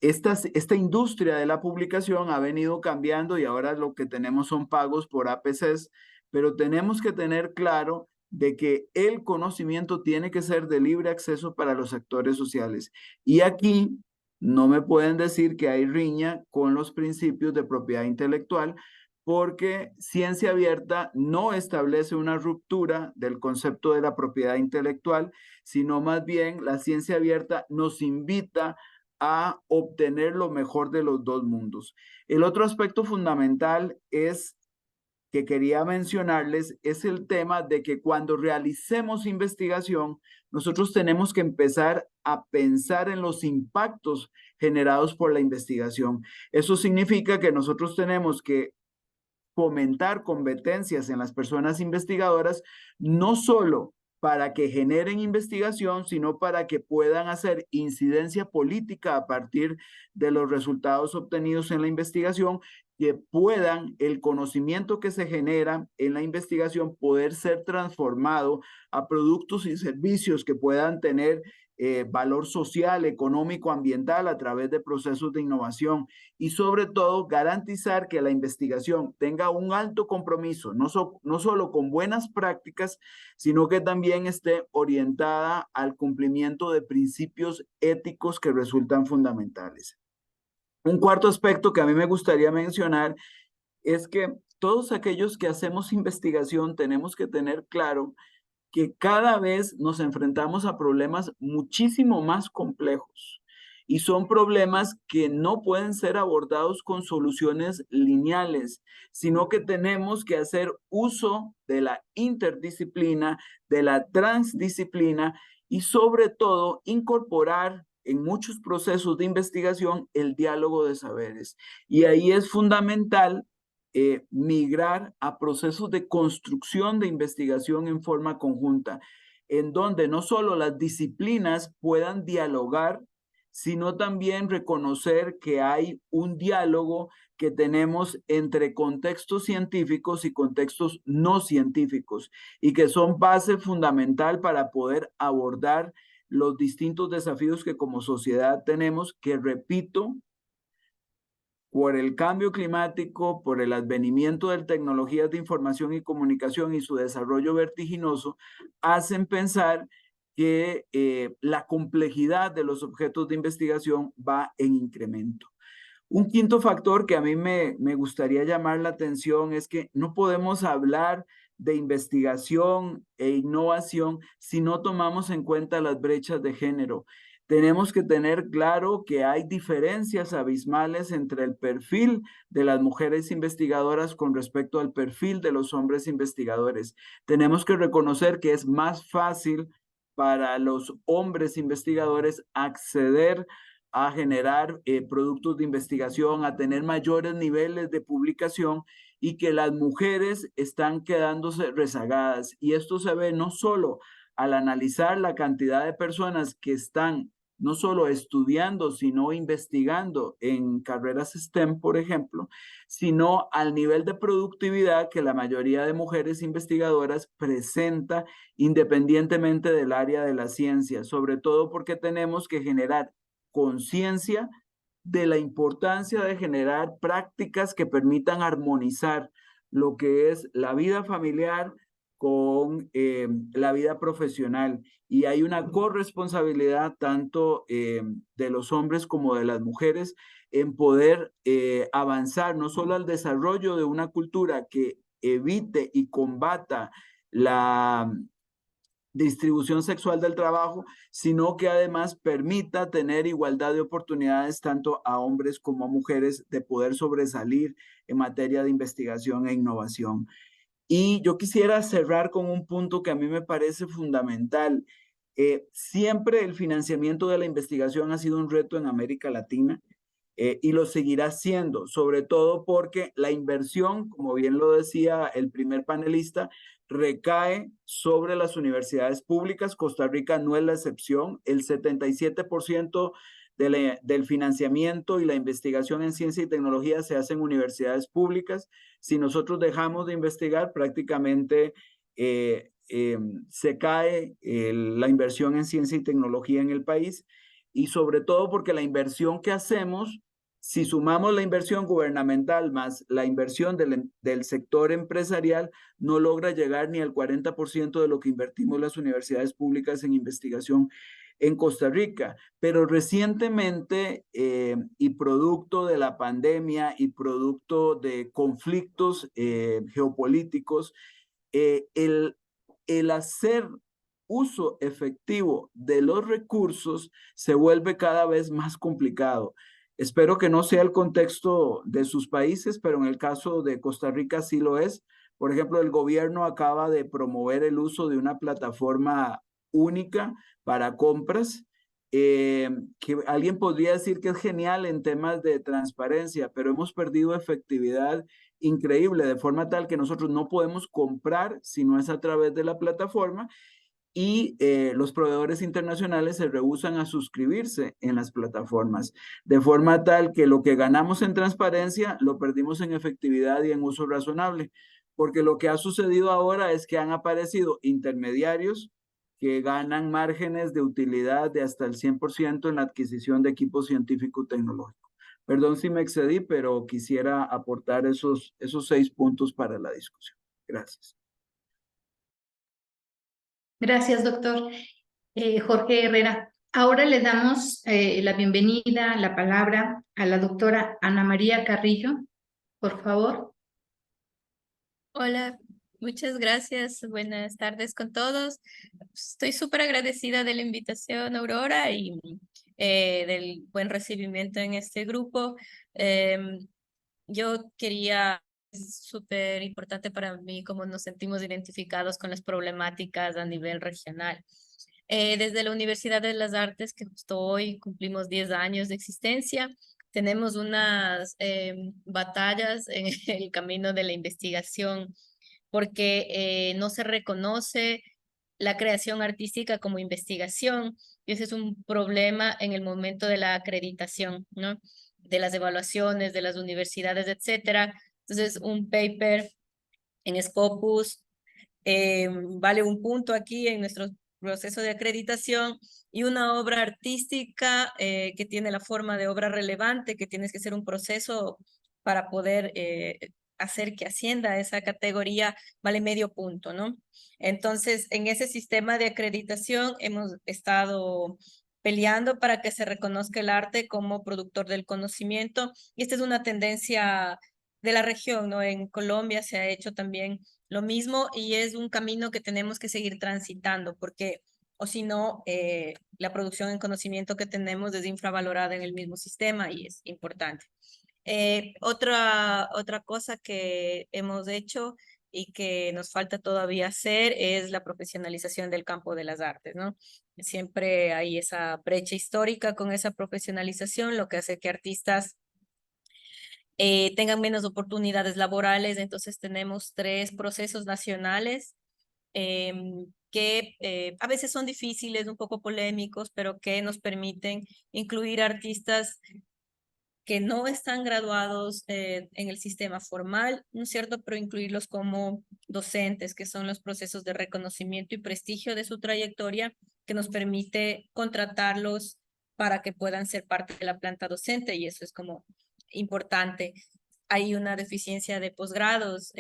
Esta industria de la publicación ha venido cambiando y ahora lo que tenemos son pagos por APCs, pero tenemos que tener claro de que el conocimiento tiene que ser de libre acceso para los actores sociales. Y aquí no me pueden decir que hay riña con los principios de propiedad intelectual, porque ciencia abierta no establece una ruptura del concepto de la propiedad intelectual, sino más bien la ciencia abierta nos invita a obtener lo mejor de los dos mundos. El otro aspecto fundamental que quería mencionarles es el tema de que cuando realicemos investigación, nosotros tenemos que empezar a pensar en los impactos generados por la investigación. Eso significa que nosotros tenemos que fomentar competencias en las personas investigadoras, no solo para que generen investigación, sino para que puedan hacer incidencia política a partir de los resultados obtenidos en la investigación, que puedan el conocimiento que se genera en la investigación poder ser transformado a productos y servicios que puedan tener valor social, económico, ambiental a través de procesos de innovación y sobre todo garantizar que la investigación tenga un alto compromiso, no solo con buenas prácticas, sino que también esté orientada al cumplimiento de principios éticos que resultan fundamentales. Un cuarto aspecto que a mí me gustaría mencionar es que todos aquellos que hacemos investigación tenemos que tener claro que cada vez nos enfrentamos a problemas muchísimo más complejos y son problemas que no pueden ser abordados con soluciones lineales, sino que tenemos que hacer uso de la interdisciplina, de la transdisciplina y sobre todo incorporar en muchos procesos de investigación el diálogo de saberes. Y ahí es fundamental migrar a procesos de construcción de investigación en forma conjunta, en donde no solo las disciplinas puedan dialogar, sino también reconocer que hay un diálogo que tenemos entre contextos científicos y contextos no científicos, y que son base fundamental para poder abordar los distintos desafíos que como sociedad tenemos, que repito, por el cambio climático, por el advenimiento de tecnologías de información y comunicación y su desarrollo vertiginoso, hacen pensar que la complejidad de los objetos de investigación va en incremento. Un quinto factor que a mí me gustaría llamar la atención es que no podemos hablar de investigación e innovación si no tomamos en cuenta las brechas de género. Tenemos que tener claro que hay diferencias abismales entre el perfil de las mujeres investigadoras con respecto al perfil de los hombres investigadores. Tenemos que reconocer que es más fácil para los hombres investigadores acceder a generar productos de investigación, a tener mayores niveles de publicación y que las mujeres están quedándose rezagadas. Y esto se ve no solo al analizar la cantidad de personas que están no solo estudiando, sino investigando en carreras STEM, por ejemplo, sino al nivel de productividad que la mayoría de mujeres investigadoras presenta independientemente del área de la ciencia, sobre todo porque tenemos que generar conciencia de la importancia de generar prácticas que permitan armonizar lo que es la vida familiar con la vida profesional. Y hay una corresponsabilidad tanto de los hombres como de las mujeres en poder avanzar no solo al desarrollo de una cultura que evite y combata la distribución sexual del trabajo, sino que además permita tener igualdad de oportunidades tanto a hombres como a mujeres de poder sobresalir en materia de investigación e innovación. Y yo quisiera cerrar con un punto que a mí me parece fundamental. Siempre el financiamiento de la investigación ha sido un reto en América Latina y lo seguirá siendo, sobre todo porque la inversión, como bien lo decía el primer panelista, recae sobre las universidades públicas. Costa Rica no es la excepción. El 77% del financiamiento y la investigación en ciencia y tecnología se hace en universidades públicas. Si nosotros dejamos de investigar, prácticamente se cae la inversión en ciencia y tecnología en el país, y sobre todo porque la inversión que hacemos, si sumamos la inversión gubernamental más la inversión del sector empresarial, no logra llegar ni al 40% de lo que invertimos las universidades públicas en investigación en Costa Rica. Pero recientemente, y producto de la pandemia y producto de conflictos geopolíticos, el hacer uso efectivo de los recursos se vuelve cada vez más complicado. Espero que no sea el contexto de sus países, pero en el caso de Costa Rica sí lo es. Por ejemplo, el gobierno acaba de promover el uso de una plataforma única para compras, que alguien podría decir que es genial en temas de transparencia, pero hemos perdido efectividad increíble, de forma tal que nosotros no podemos comprar si no es a través de la plataforma, y los proveedores internacionales se rehúsan a suscribirse en las plataformas, de forma tal que lo que ganamos en transparencia lo perdimos en efectividad y en uso razonable, porque lo que ha sucedido ahora es que han aparecido intermediarios que ganan márgenes de utilidad de hasta el 100% en la adquisición de equipo científico-tecnológico. Perdón si me excedí, pero quisiera aportar esos 6 puntos para la discusión. Gracias. Gracias, doctor. Jorge Herrera. Ahora le damos la bienvenida, la palabra a la doctora Ana María Carrillo, por favor. Hola, muchas gracias. Buenas tardes con todos. Estoy súper agradecida de la invitación, Aurora, y del buen recibimiento en este grupo. Yo quería, es súper importante para mí cómo nos sentimos identificados con las problemáticas a nivel regional. Desde la Universidad de las Artes, que justo hoy cumplimos 10 años de existencia, tenemos unas batallas en el camino de la investigación, porque no se reconoce la creación artística como investigación, y ese es un problema en el momento de la acreditación, ¿no? De las evaluaciones, de las universidades, etcétera. Entonces, un paper en Scopus vale un punto aquí en nuestro proceso de acreditación, y una obra artística que tiene la forma de obra relevante, que tienes que hacer un proceso para poder hacer que ascienda a esa categoría, vale medio punto, ¿no? Entonces, en ese sistema de acreditación hemos estado peleando para que se reconozca el arte como productor del conocimiento, y esta es una tendencia de la región, ¿no? En Colombia se ha hecho también lo mismo, y es un camino que tenemos que seguir transitando, porque o si no, la producción en conocimiento que tenemos es infravalorada en el mismo sistema y es importante. Otra cosa que hemos hecho y que nos falta todavía hacer es la profesionalización del campo de las artes, ¿no? Siempre hay esa brecha histórica con esa profesionalización, lo que hace que artistas tengan menos oportunidades laborales. Entonces tenemos 3 procesos nacionales que a veces son difíciles, un poco polémicos, pero que nos permiten incluir artistas que no están graduados en el sistema formal, ¿no es cierto?, pero incluirlos como docentes, que son los procesos de reconocimiento y prestigio de su trayectoria, que nos permite contratarlos para que puedan ser parte de la planta docente, y eso es como importante. Hay una deficiencia de posgrados,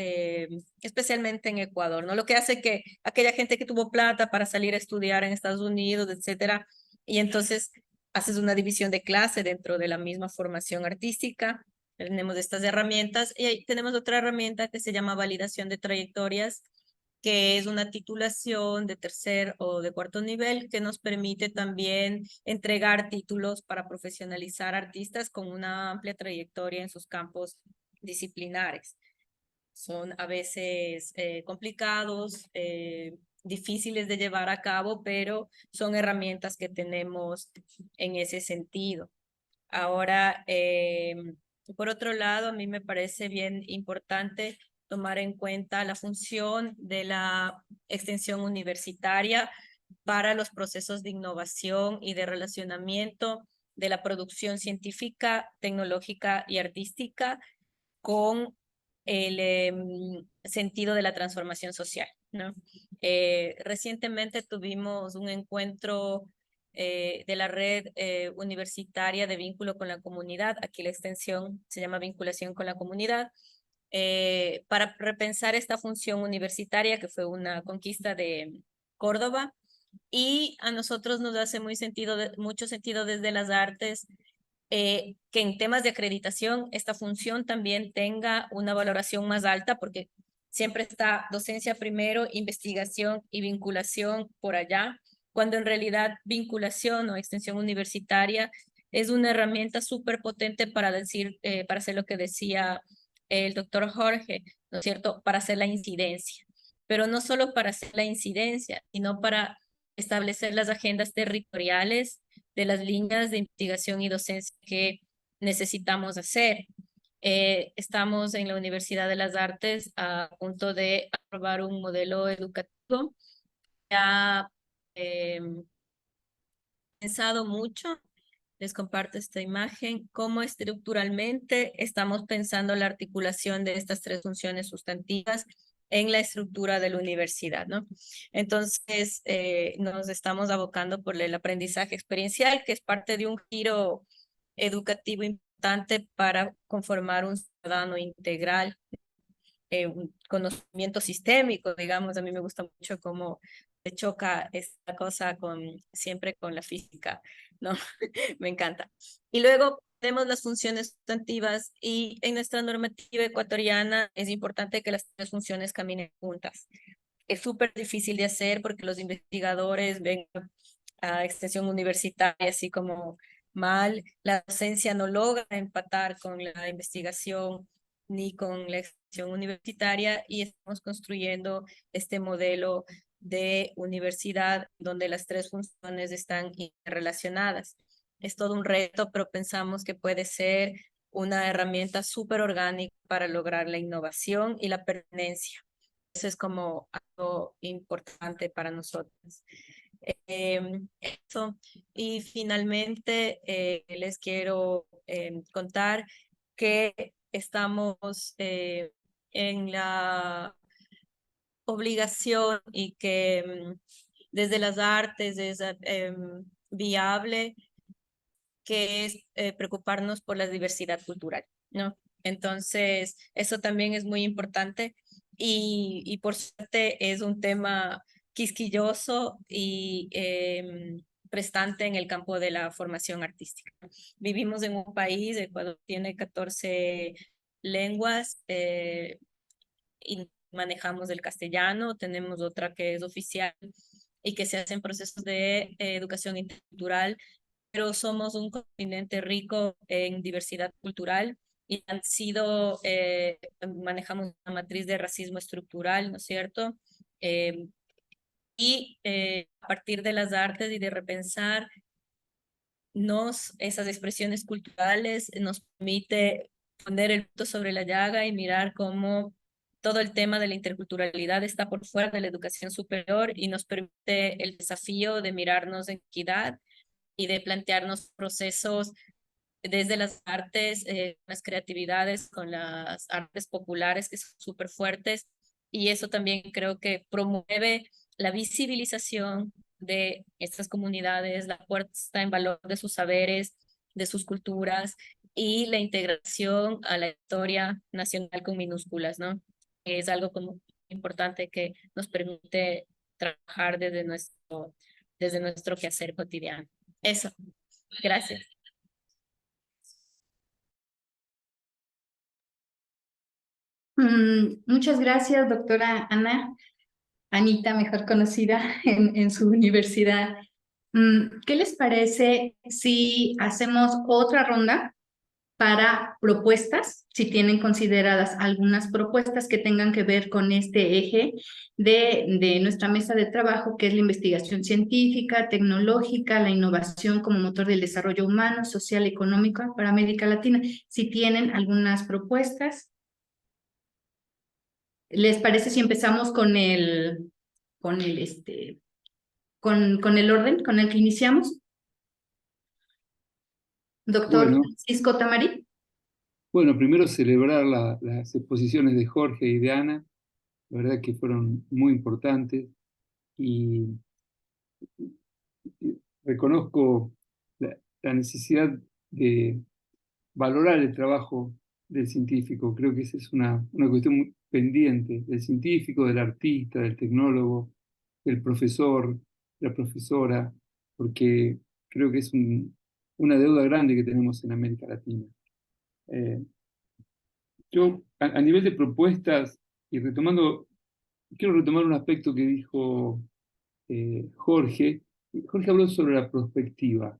especialmente en Ecuador, ¿no? Lo que hace que aquella gente que tuvo plata para salir a estudiar en Estados Unidos, etcétera, y entonces haces una división de clase dentro de la misma formación artística. Tenemos estas herramientas, y ahí tenemos otra herramienta que se llama validación de trayectorias, que es una titulación de 3er o de 4º nivel que nos permite también entregar títulos para profesionalizar artistas con una amplia trayectoria en sus campos disciplinares. Son a veces complicados, difíciles de llevar a cabo, pero son herramientas que tenemos en ese sentido. Ahora, por otro lado, a mí me parece bien importante tomar en cuenta la función de la extensión universitaria para los procesos de innovación y de relacionamiento de la producción científica, tecnológica y artística con el sentido de la transformación social, ¿no? Recientemente tuvimos un encuentro de la red universitaria de vínculo con la comunidad, aquí la extensión se llama vinculación con la comunidad, para repensar esta función universitaria, que fue una conquista de Córdoba, y a nosotros nos hace mucho sentido desde las artes que en temas de acreditación esta función también tenga una valoración más alta, porque siempre está docencia primero, investigación y vinculación por allá, cuando en realidad vinculación o extensión universitaria es una herramienta súper potente para para hacer lo que decía el doctor Jorge, ¿no es cierto?, para hacer la incidencia, pero no solo para hacer la incidencia, sino para establecer las agendas territoriales de las líneas de investigación y docencia que necesitamos hacer. Estamos en la Universidad de las Artes a punto de aprobar un modelo educativo. Ya pensado mucho, les comparto esta imagen, cómo estructuralmente estamos pensando la articulación de estas 3 funciones sustantivas en la estructura de la universidad, ¿no? Entonces, nos estamos abocando por el aprendizaje experiencial, que es parte de un giro educativo importante para conformar un ciudadano integral, un conocimiento sistémico, digamos. A mí me gusta mucho cómo se choca esta cosa siempre con la física, ¿no? Me encanta. Y luego tenemos las funciones sustantivas, y en nuestra normativa ecuatoriana es importante que las tres funciones caminen juntas. Es súper difícil de hacer porque los investigadores ven a extensión universitaria así como mal. La docencia no logra empatar con la investigación ni con la extensión universitaria, y estamos construyendo este modelo de universidad donde las tres funciones están interrelacionadas. Es todo un reto, pero pensamos que puede ser una herramienta súper orgánica para lograr la innovación y la pertenencia. Eso es como algo importante para nosotros. Eso. Y finalmente les quiero contar que estamos en la obligación, y que desde las artes es viable, que es preocuparnos por la diversidad cultural, ¿no? Entonces, eso también es muy importante, y por suerte es un tema quisquilloso y prestante en el campo de la formación artística. Vivimos en un país, Ecuador tiene 14 lenguas, y manejamos el castellano, tenemos otra que es oficial y que se hacen procesos de educación intercultural, pero somos un continente rico en diversidad cultural, y manejamos una matriz de racismo estructural, ¿no es cierto? A partir de las artes y de repensar esas expresiones culturales, nos permite poner el punto sobre la llaga y mirar cómo todo el tema de la interculturalidad está por fuera de la educación superior, y nos permite el desafío de mirarnos en equidad y de plantearnos procesos desde las artes, las creatividades con las artes populares, que son súper fuertes, y eso también creo que promueve la visibilización de estas comunidades, la puesta en valor de sus saberes, de sus culturas, y la integración a la historia nacional con minúsculas, ¿no? Es algo como importante que nos permite trabajar desde nuestro quehacer cotidiano. Eso. Gracias. Muchas gracias, doctora Ana, Anita, mejor conocida en su universidad. ¿Qué les parece si hacemos otra ronda para propuestas, si tienen consideradas algunas propuestas que tengan que ver con este eje de nuestra mesa de trabajo, que es la investigación científica, tecnológica, la innovación como motor del desarrollo humano, social y económico para América Latina? Si tienen algunas propuestas. ¿Les parece si empezamos con el orden con el que iniciamos? Doctor Bueno, Francisco Tamarí. bueno, primero celebrar las exposiciones de Jorge y de Ana, la verdad que fueron muy importantes, y reconozco la necesidad de valorar el trabajo del científico. Creo que esa es una cuestión muy pendiente del científico, del artista, del tecnólogo, del profesor, de la profesora, porque creo que es una deuda grande que tenemos en América Latina. Yo, a nivel de propuestas, y quiero retomar un aspecto que dijo Jorge. Jorge habló sobre la prospectiva,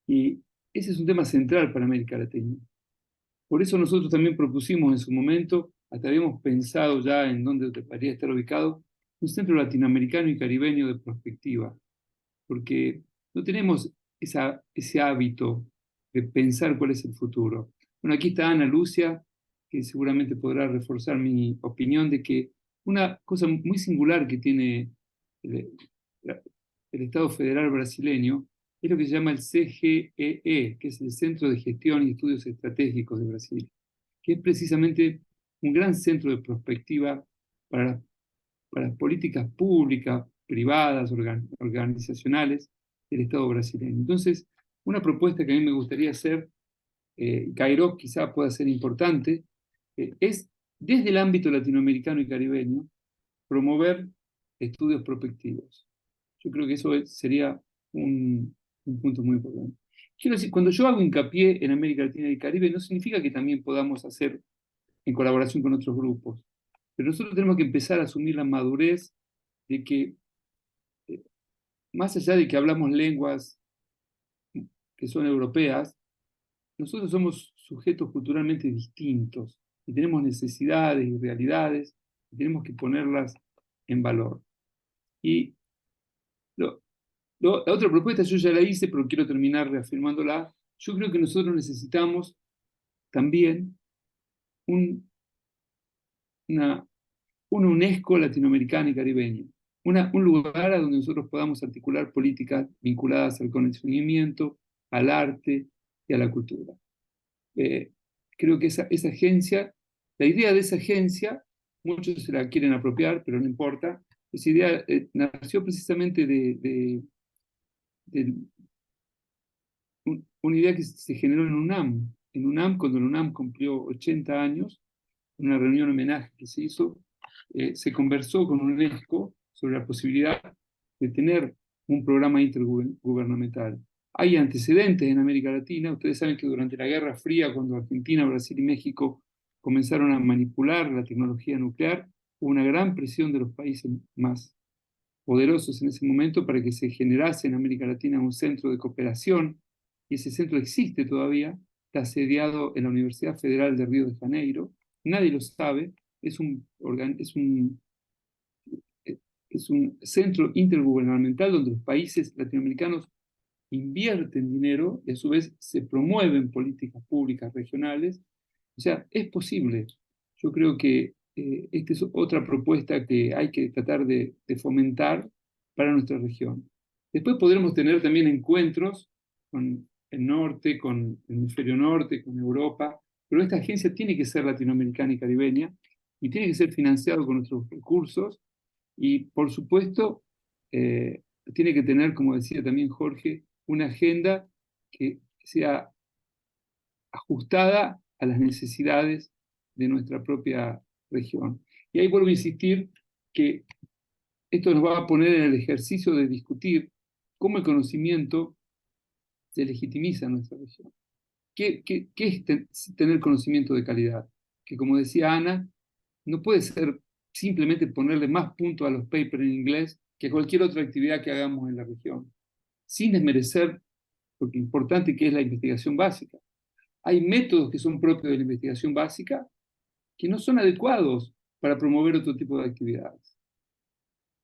y ese es un tema central para América Latina. Por eso nosotros también propusimos en su momento, hasta habíamos pensado ya en dónde debería estar ubicado, un centro latinoamericano y caribeño de prospectiva, porque no tenemos ese hábito de pensar cuál es el futuro. Bueno, aquí está Ana Lucia, que seguramente podrá reforzar mi opinión de que una cosa muy singular que tiene el, el Estado Federal brasileño es lo que se llama el CGEE, que es el Centro de Gestión y Estudios Estratégicos de Brasil, que es precisamente un gran centro de prospectiva para las políticas públicas, privadas, organizacionales del Estado brasileño. Entonces, una propuesta que a mí me gustaría hacer, Cairo quizá pueda ser importante, es desde el ámbito latinoamericano y caribeño promover estudios prospectivos. Yo creo que eso sería un punto muy importante. Quiero decir, cuando yo hago hincapié en América Latina y el Caribe, no significa que también podamos hacer en colaboración con otros grupos, pero nosotros tenemos que empezar a asumir la madurez de que, más allá de que hablamos lenguas que son europeas, nosotros somos sujetos culturalmente distintos y tenemos necesidades y realidades y tenemos que ponerlas en valor. Y la otra propuesta yo ya la hice, pero quiero terminar reafirmándola. Yo creo que nosotros necesitamos también una UNESCO latinoamericana y caribeña, un lugar a donde nosotros podamos articular políticas vinculadas al conocimiento, al arte y a la cultura. Creo que esa agencia, la idea de esa agencia, muchos se la quieren apropiar, pero no importa. Esa idea nació precisamente de una idea que se generó en UNAM. En UNAM, cuando la UNAM cumplió 80 años, en una reunión homenaje que se hizo, se conversó con UNESCO sobre la posibilidad de tener un programa intergubernamental. Hay antecedentes en América Latina. Ustedes saben que durante la Guerra Fría, cuando Argentina, Brasil y México comenzaron a manipular la tecnología nuclear, hubo una gran presión de los países más poderosos en ese momento para que se generase en América Latina un centro de cooperación, y ese centro existe todavía, está sediado en la Universidad Federal de Río de Janeiro. Nadie lo sabe, es un centro intergubernamental donde los países latinoamericanos invierten dinero y a su vez se promueven políticas públicas regionales. O sea, es posible. Yo creo que esta es otra propuesta que hay que tratar de fomentar para nuestra región. Después podremos tener también encuentros con el norte, con el hemisferio norte, con Europa, pero esta agencia tiene que ser latinoamericana y caribeña y tiene que ser financiado con nuestros recursos y, por supuesto, tiene que tener, como decía también Jorge, una agenda que sea ajustada a las necesidades de nuestra propia región. Y ahí vuelvo a insistir que esto nos va a poner en el ejercicio de discutir cómo el conocimiento se legitimiza en nuestra región. ¿Qué es tener conocimiento de calidad? Que, como decía Ana, no puede ser simplemente ponerle más puntos a los papers en inglés que a cualquier otra actividad que hagamos en la región, sin desmerecer lo importante que es la investigación básica. Hay métodos que son propios de la investigación básica que no son adecuados para promover otro tipo de actividades.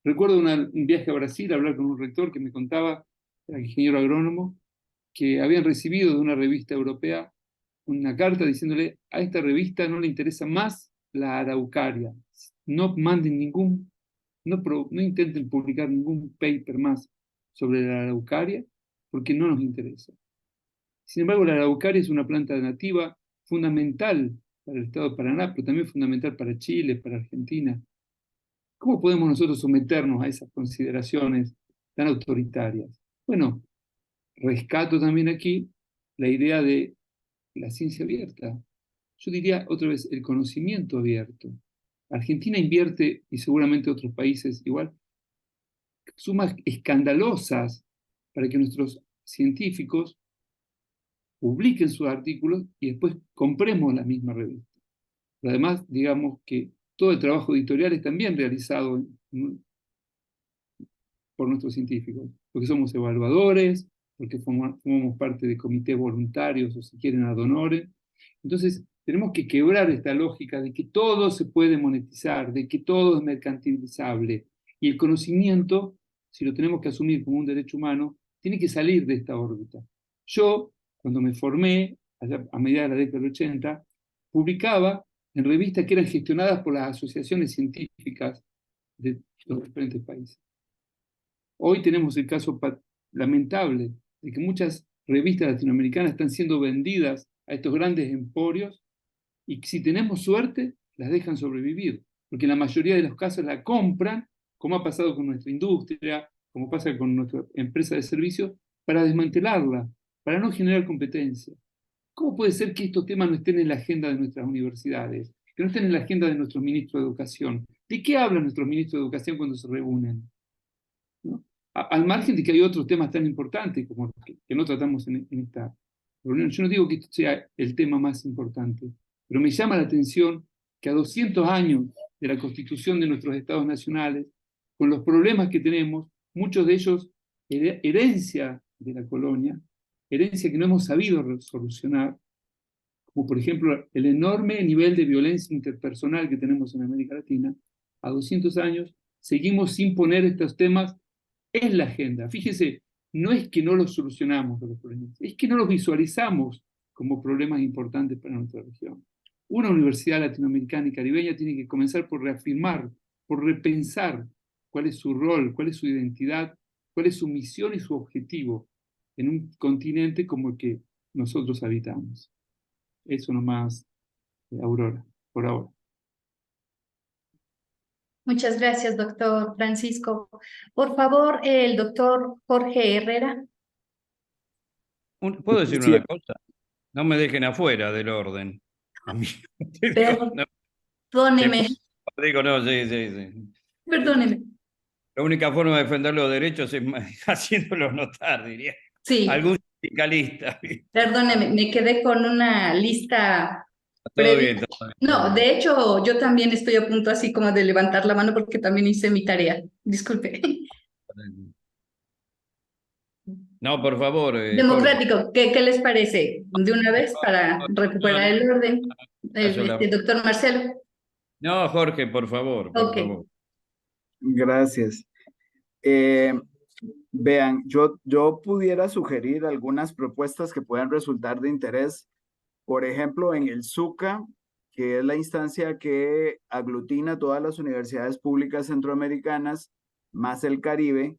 Recuerdo un viaje a Brasil a hablar con un rector que me contaba, era ingeniero agrónomo, que habían recibido de una revista europea una carta diciéndole: a esta revista no le interesa más la araucaria, no manden no intenten publicar ningún paper más sobre la araucaria porque no nos interesa. Sin embargo, la araucaria es una planta nativa fundamental para el estado de Paraná, pero también fundamental para Chile, para Argentina. ¿Cómo podemos nosotros someternos a esas consideraciones tan autoritarias? Bueno, rescato también aquí la idea de la ciencia abierta. Yo diría otra vez, el conocimiento abierto. Argentina invierte, y seguramente otros países igual, sumas escandalosas para que nuestros científicos publiquen sus artículos y después compremos la misma revista. Pero además, digamos que todo el trabajo editorial es también realizado por nuestros científicos, porque somos evaluadores, porque formamos parte de comités voluntarios o, si quieren, ad honorem. Entonces, tenemos que quebrar esta lógica de que todo se puede monetizar, de que todo es mercantilizable. Y el conocimiento, si lo tenemos que asumir como un derecho humano, tiene que salir de esta órbita. Yo, cuando me formé, allá a mediados de la década del 80, publicaba en revistas que eran gestionadas por las asociaciones científicas de los diferentes países. Hoy tenemos el caso lamentable de que muchas revistas latinoamericanas están siendo vendidas a estos grandes emporios y si tenemos suerte, las dejan sobrevivir. porque en la mayoría de los casos la compran, como ha pasado con nuestra industria, como pasa con nuestra industria, como pasa con nuestra empresa de servicios, para desmantelarla, para no generar competencia. ¿Cómo puede ser que estos temas no estén en la agenda de nuestras universidades, que no estén en la agenda de nuestros ministros de educación? ¿De qué hablan nuestros ministros de educación cuando se reúnen? ¿No? Al margen de que hay otros temas tan importantes como los que no tratamos en esta reunión. Yo no digo que esto sea el tema más importante, pero me llama la atención que a 200 años de la constitución de nuestros estados nacionales, con los problemas que tenemos, muchos de ellos herencia de la colonia, herencia que no hemos sabido solucionar, como por ejemplo el enorme nivel de violencia interpersonal que tenemos en América Latina, a 200 años seguimos sin poner estos temas en la agenda. Fíjese, no es que no los solucionamos los problemas, es que no los visualizamos como problemas importantes para nuestra región. Una universidad latinoamericana y caribeña tiene que comenzar por reafirmar, por repensar cuál es su rol, cuál es su identidad, cuál es su misión y su objetivo en un continente como el que nosotros habitamos. Eso nomás, Aurora, por ahora. Muchas gracias, doctor Francisco. Por favor, el doctor Jorge Herrera. ¿Puedo decir una cosa? No me dejen afuera del orden. A mí, Perdóneme. Digo, no, sí. Perdóneme. La única forma de defender los derechos es haciéndolos notar, diría. Sí. Algún sindicalista. Perdóneme, me quedé con una lista. Todo bien. No, de hecho, yo también estoy a punto así como de levantar la mano porque también hice mi tarea. Disculpe. No, por favor. Democrático, ¿qué les parece? De una vez para recuperar el orden. Doctor Marcelo. No, Jorge, por favor. Por favor. Gracias. Vean, yo pudiera sugerir algunas propuestas que puedan resultar de interés. Por ejemplo, en el SUCA, que es la instancia que aglutina todas las universidades públicas centroamericanas, más el Caribe,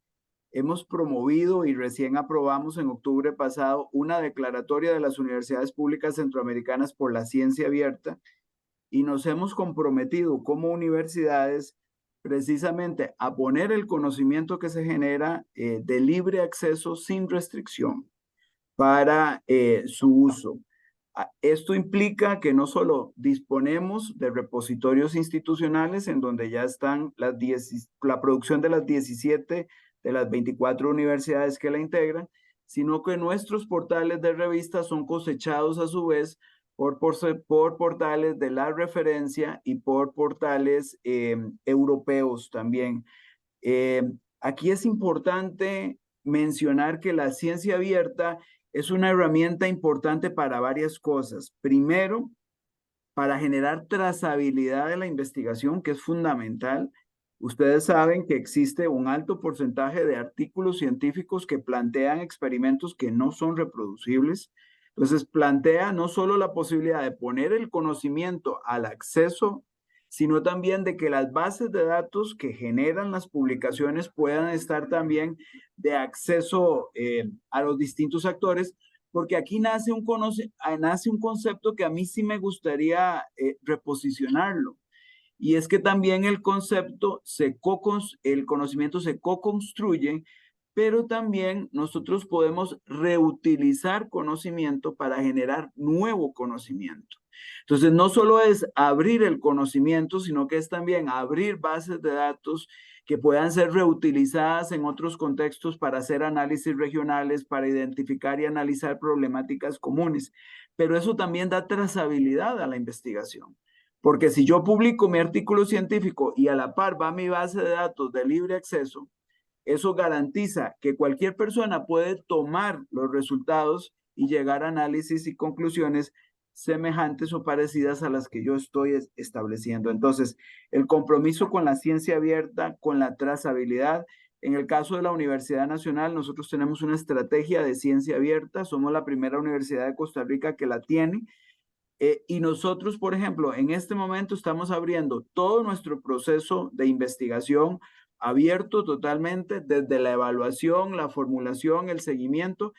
hemos promovido y recién aprobamos en octubre pasado una declaratoria de las universidades públicas centroamericanas por la ciencia abierta y nos hemos comprometido como universidades precisamente a poner el conocimiento que se genera de libre acceso sin restricción para su uso. Esto implica que no solo disponemos de repositorios institucionales en donde ya están la producción de las 17 de las 24 universidades que la integran, sino que nuestros portales de revistas son cosechados a su vez por portales de la referencia y por portales europeos también. Aquí es importante mencionar que la ciencia abierta es una herramienta importante para varias cosas. Primero, para generar trazabilidad de la investigación, que es fundamental. Ustedes saben que existe un alto porcentaje de artículos científicos que plantean experimentos que no son reproducibles. Entonces, plantea no solo la posibilidad de poner el conocimiento al acceso, sino también de que las bases de datos que generan las publicaciones puedan estar también de acceso a los distintos actores, porque aquí nace un concepto que a mí sí me gustaría reposicionarlo, y es que también el conocimiento se co-construye, pero también nosotros podemos reutilizar conocimiento para generar nuevo conocimiento. Entonces, no solo es abrir el conocimiento, sino que es también abrir bases de datos que puedan ser reutilizadas en otros contextos para hacer análisis regionales, para identificar y analizar problemáticas comunes. Pero eso también da trazabilidad a la investigación. Porque si yo publico mi artículo científico y a la par va mi base de datos de libre acceso, eso garantiza que cualquier persona puede tomar los resultados y llegar a análisis y conclusiones semejantes o parecidas a las que yo estoy estableciendo. Entonces, el compromiso con la ciencia abierta, con la trazabilidad. En el caso de la Universidad Nacional, nosotros tenemos una estrategia de ciencia abierta. Somos la primera universidad de Costa Rica que la tiene. Y nosotros, por ejemplo, en este momento estamos abriendo todo nuestro proceso de investigación abierto totalmente, desde la evaluación, la formulación, el seguimiento,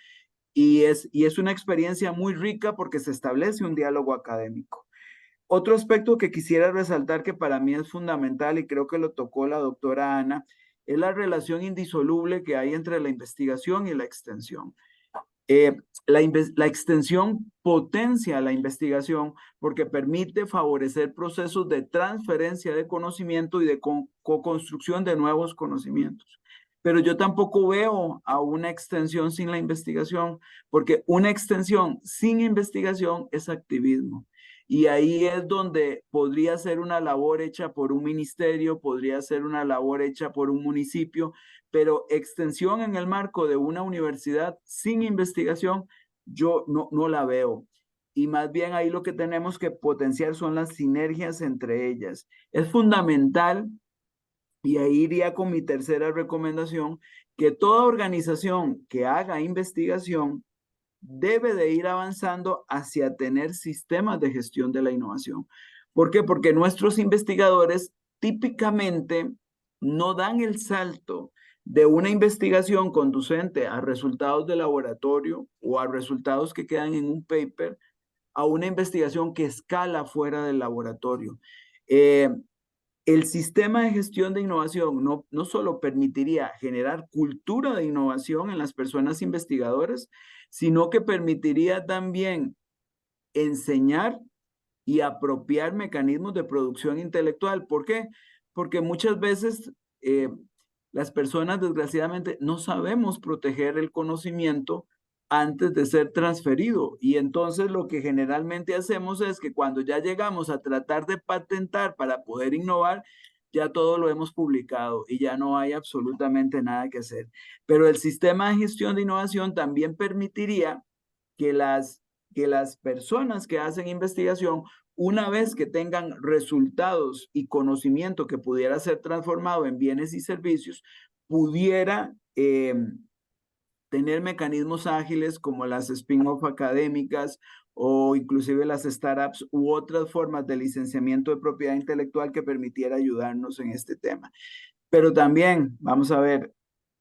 y es una experiencia muy rica porque se establece un diálogo académico. Otro aspecto que quisiera resaltar que para mí es fundamental y creo que lo tocó la doctora Ana, es la relación indisoluble que hay entre la investigación y la extensión. La extensión potencia la investigación porque permite favorecer procesos de transferencia de conocimiento y de co-construcción de nuevos conocimientos. Pero yo tampoco veo a una extensión sin la investigación, porque una extensión sin investigación es activismo. Y ahí es donde podría ser una labor hecha por un ministerio, podría ser una labor hecha por un municipio, pero extensión en el marco de una universidad sin investigación, yo no la veo. Y más bien ahí lo que tenemos que potenciar son las sinergias entre ellas. Es fundamental, y ahí iría con mi tercera recomendación, que toda organización que haga investigación debe de ir avanzando hacia tener sistemas de gestión de la innovación. ¿Por qué? Porque nuestros investigadores típicamente no dan el salto de una investigación conducente a resultados de laboratorio o a resultados que quedan en un paper a una investigación que escala fuera del laboratorio. El sistema de gestión de innovación no solo permitiría generar cultura de innovación en las personas investigadoras, sino que permitiría también enseñar y apropiar mecanismos de producción intelectual. ¿Por qué? Porque muchas veces las personas, desgraciadamente, no sabemos proteger el conocimiento antes de ser transferido. Y entonces lo que generalmente hacemos es que cuando ya llegamos a tratar de patentar para poder innovar, ya todo lo hemos publicado y ya no hay absolutamente nada que hacer. Pero el sistema de gestión de innovación también permitiría que las personas que hacen investigación, una vez que tengan resultados y conocimiento que pudiera ser transformado en bienes y servicios, pudiera tener mecanismos ágiles como las spin-off académicas o inclusive las startups u otras formas de licenciamiento de propiedad intelectual que permitiera ayudarnos en este tema. Pero también, vamos a ver,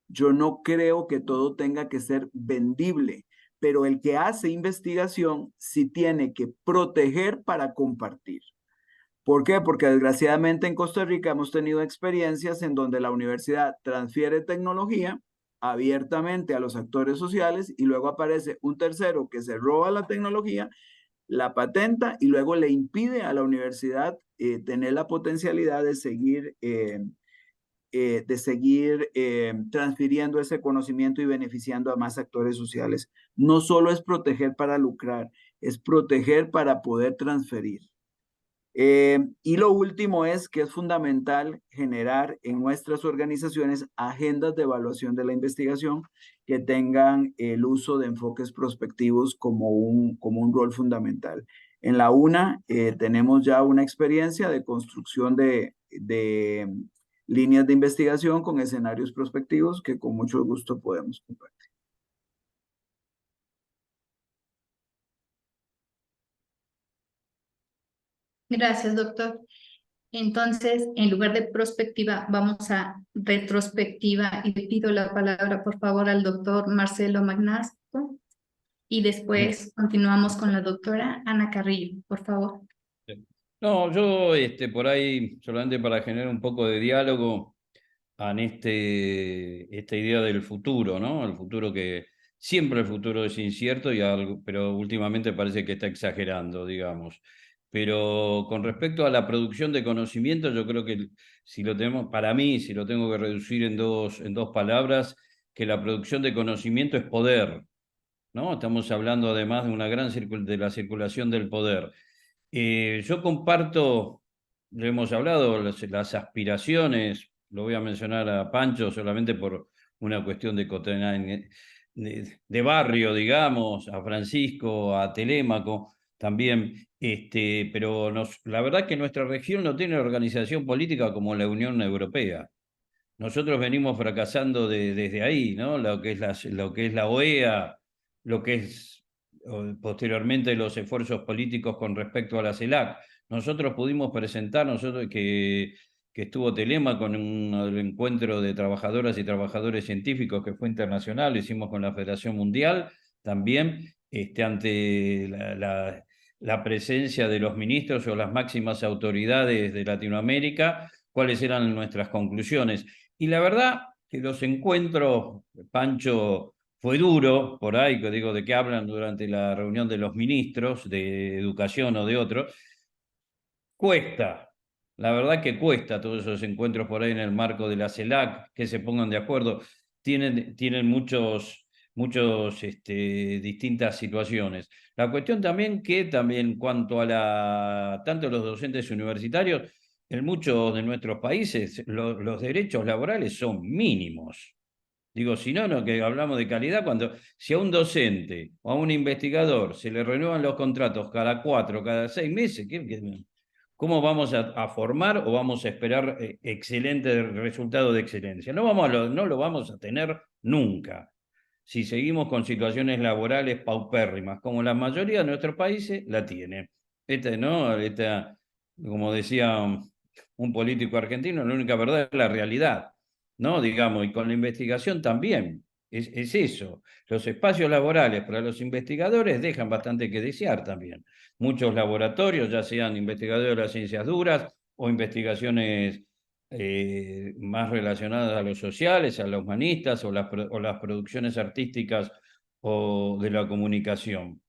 yo no creo que todo tenga que ser vendible, pero el que hace investigación sí tiene que proteger para compartir. ¿Por qué? Porque desgraciadamente en Costa Rica hemos tenido experiencias en donde la universidad transfiere tecnología abiertamente a los actores sociales y luego aparece un tercero que se roba la tecnología, la patenta y luego le impide a la universidad tener la potencialidad de seguir transfiriendo ese conocimiento y beneficiando a más actores sociales. No solo es proteger para lucrar, es proteger para poder transferir. Y lo último es que es fundamental generar en nuestras organizaciones agendas de evaluación de la investigación que tengan el uso de enfoques prospectivos como un rol fundamental. En la UNA tenemos ya una experiencia de construcción de líneas de investigación con escenarios prospectivos que con mucho gusto podemos compartir. Gracias, doctor. Entonces, en lugar de prospectiva, vamos a retrospectiva y le pido la palabra, por favor, al doctor Marcelo Magnasco y después continuamos con la doctora Ana Carrillo, por favor. No, yo por ahí, solamente para generar un poco de diálogo en esta idea del futuro, ¿no? El futuro que siempre el futuro es incierto, pero últimamente parece que está exagerando, digamos. Pero con respecto a la producción de conocimiento, yo creo que si lo tenemos, para mí, si lo tengo que reducir en dos palabras, que la producción de conocimiento es poder, ¿no? Estamos hablando además de una de la circulación del poder. Yo comparto, lo hemos hablado, las aspiraciones, lo voy a mencionar a Pancho solamente por una cuestión de barrio, digamos, a Francisco, a Telémaco también, pero la verdad que nuestra región no tiene organización política como la Unión Europea. Nosotros venimos fracasando desde ahí, ¿no? Lo que es la OEA, lo que es posteriormente los esfuerzos políticos con respecto a la CELAC. Nosotros pudimos presentar, que estuvo Telémaco en un encuentro de trabajadoras y trabajadores científicos que fue internacional, lo hicimos con la Federación Mundial también, ante la presencia de los ministros o las máximas autoridades de Latinoamérica, cuáles eran nuestras conclusiones. Y la verdad que los encuentros, Pancho, fue duro por ahí, que digo, de qué hablan durante la reunión de los ministros de educación o de otros. Cuesta, la verdad que cuesta todos esos encuentros por ahí en el marco de la CELAC, que se pongan de acuerdo. Tienen muchos, distintas situaciones. La cuestión también que también cuanto a tanto los docentes universitarios, en muchos de nuestros países los derechos laborales son mínimos. Digo, si no, que hablamos de calidad, si a un docente o a un investigador se le renuevan los contratos cada 4, cada 6 meses, ¿cómo vamos a formar o vamos a esperar excelente resultado de excelencia? No lo vamos a tener nunca si seguimos con situaciones laborales paupérrimas, como la mayoría de nuestros países la tiene. Como decía un político argentino, la única verdad es la realidad, ¿no? Digamos, y con la investigación también. Es eso. Los espacios laborales para los investigadores dejan bastante que desear también. Muchos laboratorios, ya sean investigadores de las ciencias duras o investigaciones más relacionadas a los sociales, a los humanistas o las producciones artísticas o de la comunicación.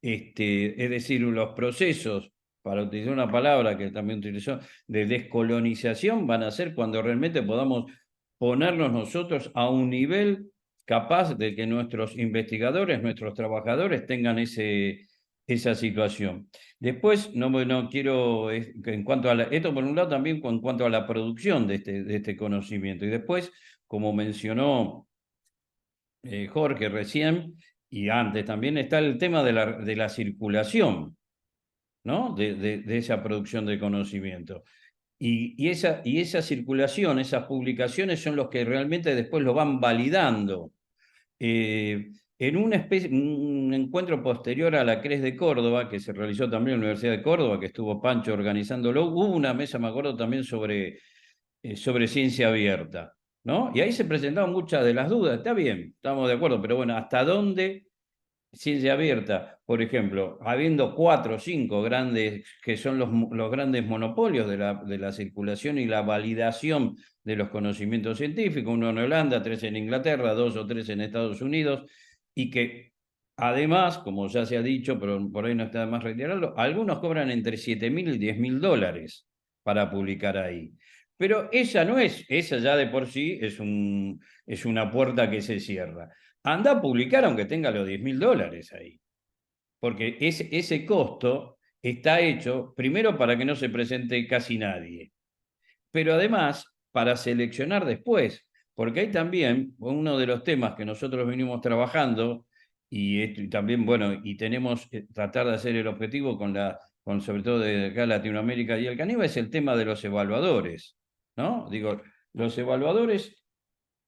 Es decir, los procesos, para utilizar una palabra que también utilizó, de descolonización van a ser cuando realmente podamos ponernos nosotros a un nivel capaz de que nuestros investigadores, nuestros trabajadores tengan esa situación. Después, no quiero, en cuanto a esto por un lado también en cuanto a la producción de este conocimiento. Y después, como mencionó Jorge recién, y antes también está el tema de la circulación, ¿no? De esa producción de conocimiento. Y esa circulación, esas publicaciones son los que realmente después lo van validando. En un encuentro posterior a la CRES de Córdoba, que se realizó también en la Universidad de Córdoba, que estuvo Pancho organizándolo, hubo una mesa, me acuerdo, también sobre ciencia abierta, ¿no? Y ahí se presentaban muchas de las dudas. Está bien, estamos de acuerdo, pero bueno, ¿hasta dónde ciencia abierta? Por ejemplo, habiendo 4 o 5 grandes, que son los grandes monopolios de la circulación y la validación de los conocimientos científicos, 1 en Holanda, 3 en Inglaterra, 2 o 3 en Estados Unidos, y que además, como ya se ha dicho, pero por ahí no está de más reiterarlo, algunos cobran entre $7.000 y $10.000 para publicar ahí. Pero esa ya de por sí es una puerta que se cierra. Anda a publicar aunque tenga los $10.000 ahí. Porque ese costo está hecho primero para que no se presente casi nadie, pero además para seleccionar después, porque hay también uno de los temas que nosotros venimos trabajando y también, bueno, y tenemos que tratar de hacer el objetivo con sobre todo de acá Latinoamérica y el Caribe, es el tema de los evaluadores, ¿no? Digo, los evaluadores,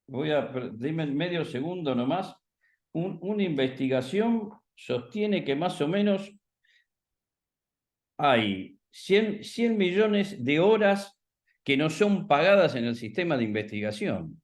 dime medio segundo nomás, una investigación sostiene que más o menos hay 100 millones de horas que no son pagadas en el sistema de investigación,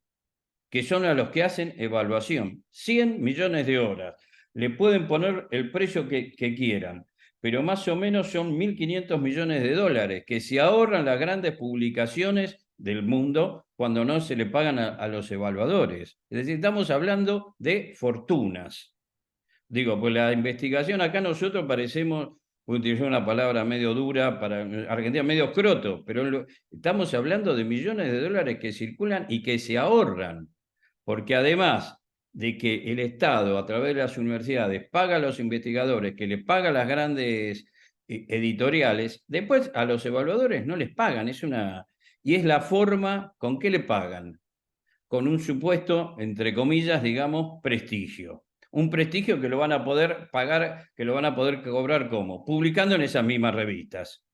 que son a los que hacen evaluación. 100 millones de horas. Le pueden poner el precio que quieran, pero más o menos son 1.500 millones de dólares que se ahorran las grandes publicaciones del mundo cuando no se le pagan a los evaluadores. Es decir, estamos hablando de fortunas. Digo, pues la investigación acá nosotros parecemos, voy a utilizar una palabra medio dura para Argentina, medio escroto, pero estamos hablando de millones de dólares que circulan y que se ahorran, porque además de que el Estado a través de las universidades paga a los investigadores, que le paga a las grandes editoriales, después a los evaluadores no les pagan, y es la forma con que le pagan, con un supuesto, entre comillas, digamos, prestigio. Un prestigio que lo van a poder pagar, que lo van a poder cobrar ¿cómo? Publicando en esas mismas revistas,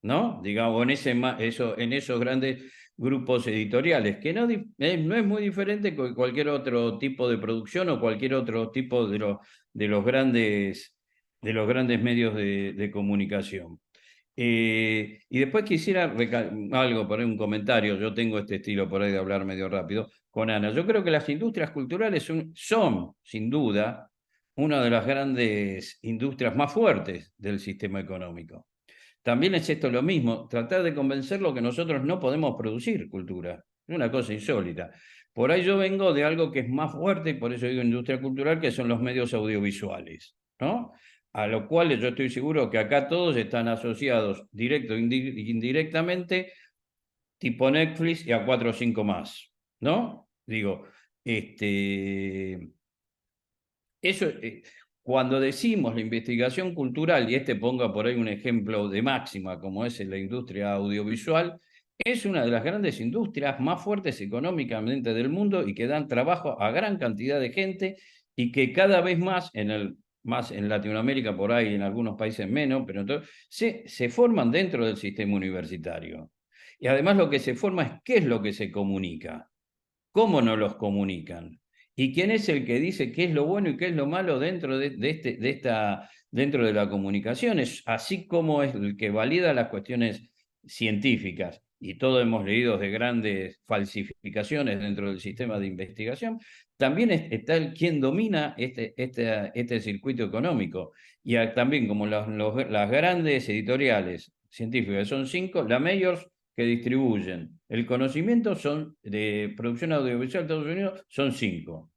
¿no? Digamos, en esos grandes grupos editoriales, que no es muy diferente que cualquier otro tipo de producción o cualquier otro tipo de los grandes medios de comunicación. Y después quisiera algo, por ahí un comentario, yo tengo este estilo por ahí de hablar medio rápido, con Ana. Yo creo que las industrias culturales son sin duda, una de las grandes industrias más fuertes del sistema económico. También es esto lo mismo, tratar de convencerlo que nosotros no podemos producir cultura. Es una cosa insólita. Por ahí yo vengo de algo que es más fuerte, y por eso digo industria cultural, que son los medios audiovisuales, ¿no? A lo cual yo estoy seguro que acá todos están asociados directo e indirectamente, tipo Netflix y a 4 o 5 más, ¿no? Digo, eso, cuando decimos la investigación cultural, y ponga por ahí un ejemplo de máxima, como es en la industria audiovisual, es una de las grandes industrias más fuertes económicamente del mundo y que dan trabajo a gran cantidad de gente y que cada vez más más en Latinoamérica por ahí, en algunos países menos, pero entonces, se forman dentro del sistema universitario. Y además lo que se forma es qué es lo que se comunica, cómo nos los comunican. ¿Y quién es el que dice qué es lo bueno y qué es lo malo dentro dentro de la comunicación? Es así como es el que valida las cuestiones científicas. Y todos hemos leído de grandes falsificaciones dentro del sistema de investigación. También está el quien domina este circuito económico. Y también como las grandes editoriales científicas son 5, la mayors que distribuyen el conocimiento son de producción audiovisual de Estados Unidos son 5.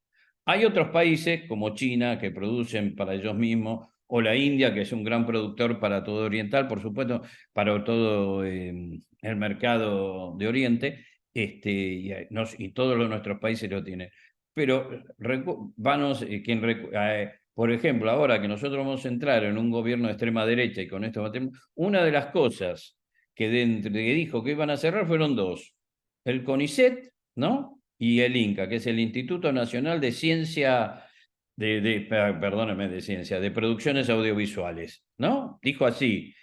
Hay otros países como China que producen para ellos mismos, o la India que es un gran productor para todo Oriental, por supuesto, para todo el mercado de Oriente, y todos nuestros países lo tienen. Pero por ejemplo, ahora que nosotros vamos a entrar en un gobierno de extrema derecha y con esto una de las cosas que dijo que iban a cerrar fueron 2. El CONICET, ¿no? Y el INCA, que es el Instituto Nacional de Ciencia, perdóneme, de Ciencia, de Producciones Audiovisuales, ¿no? Dijo así,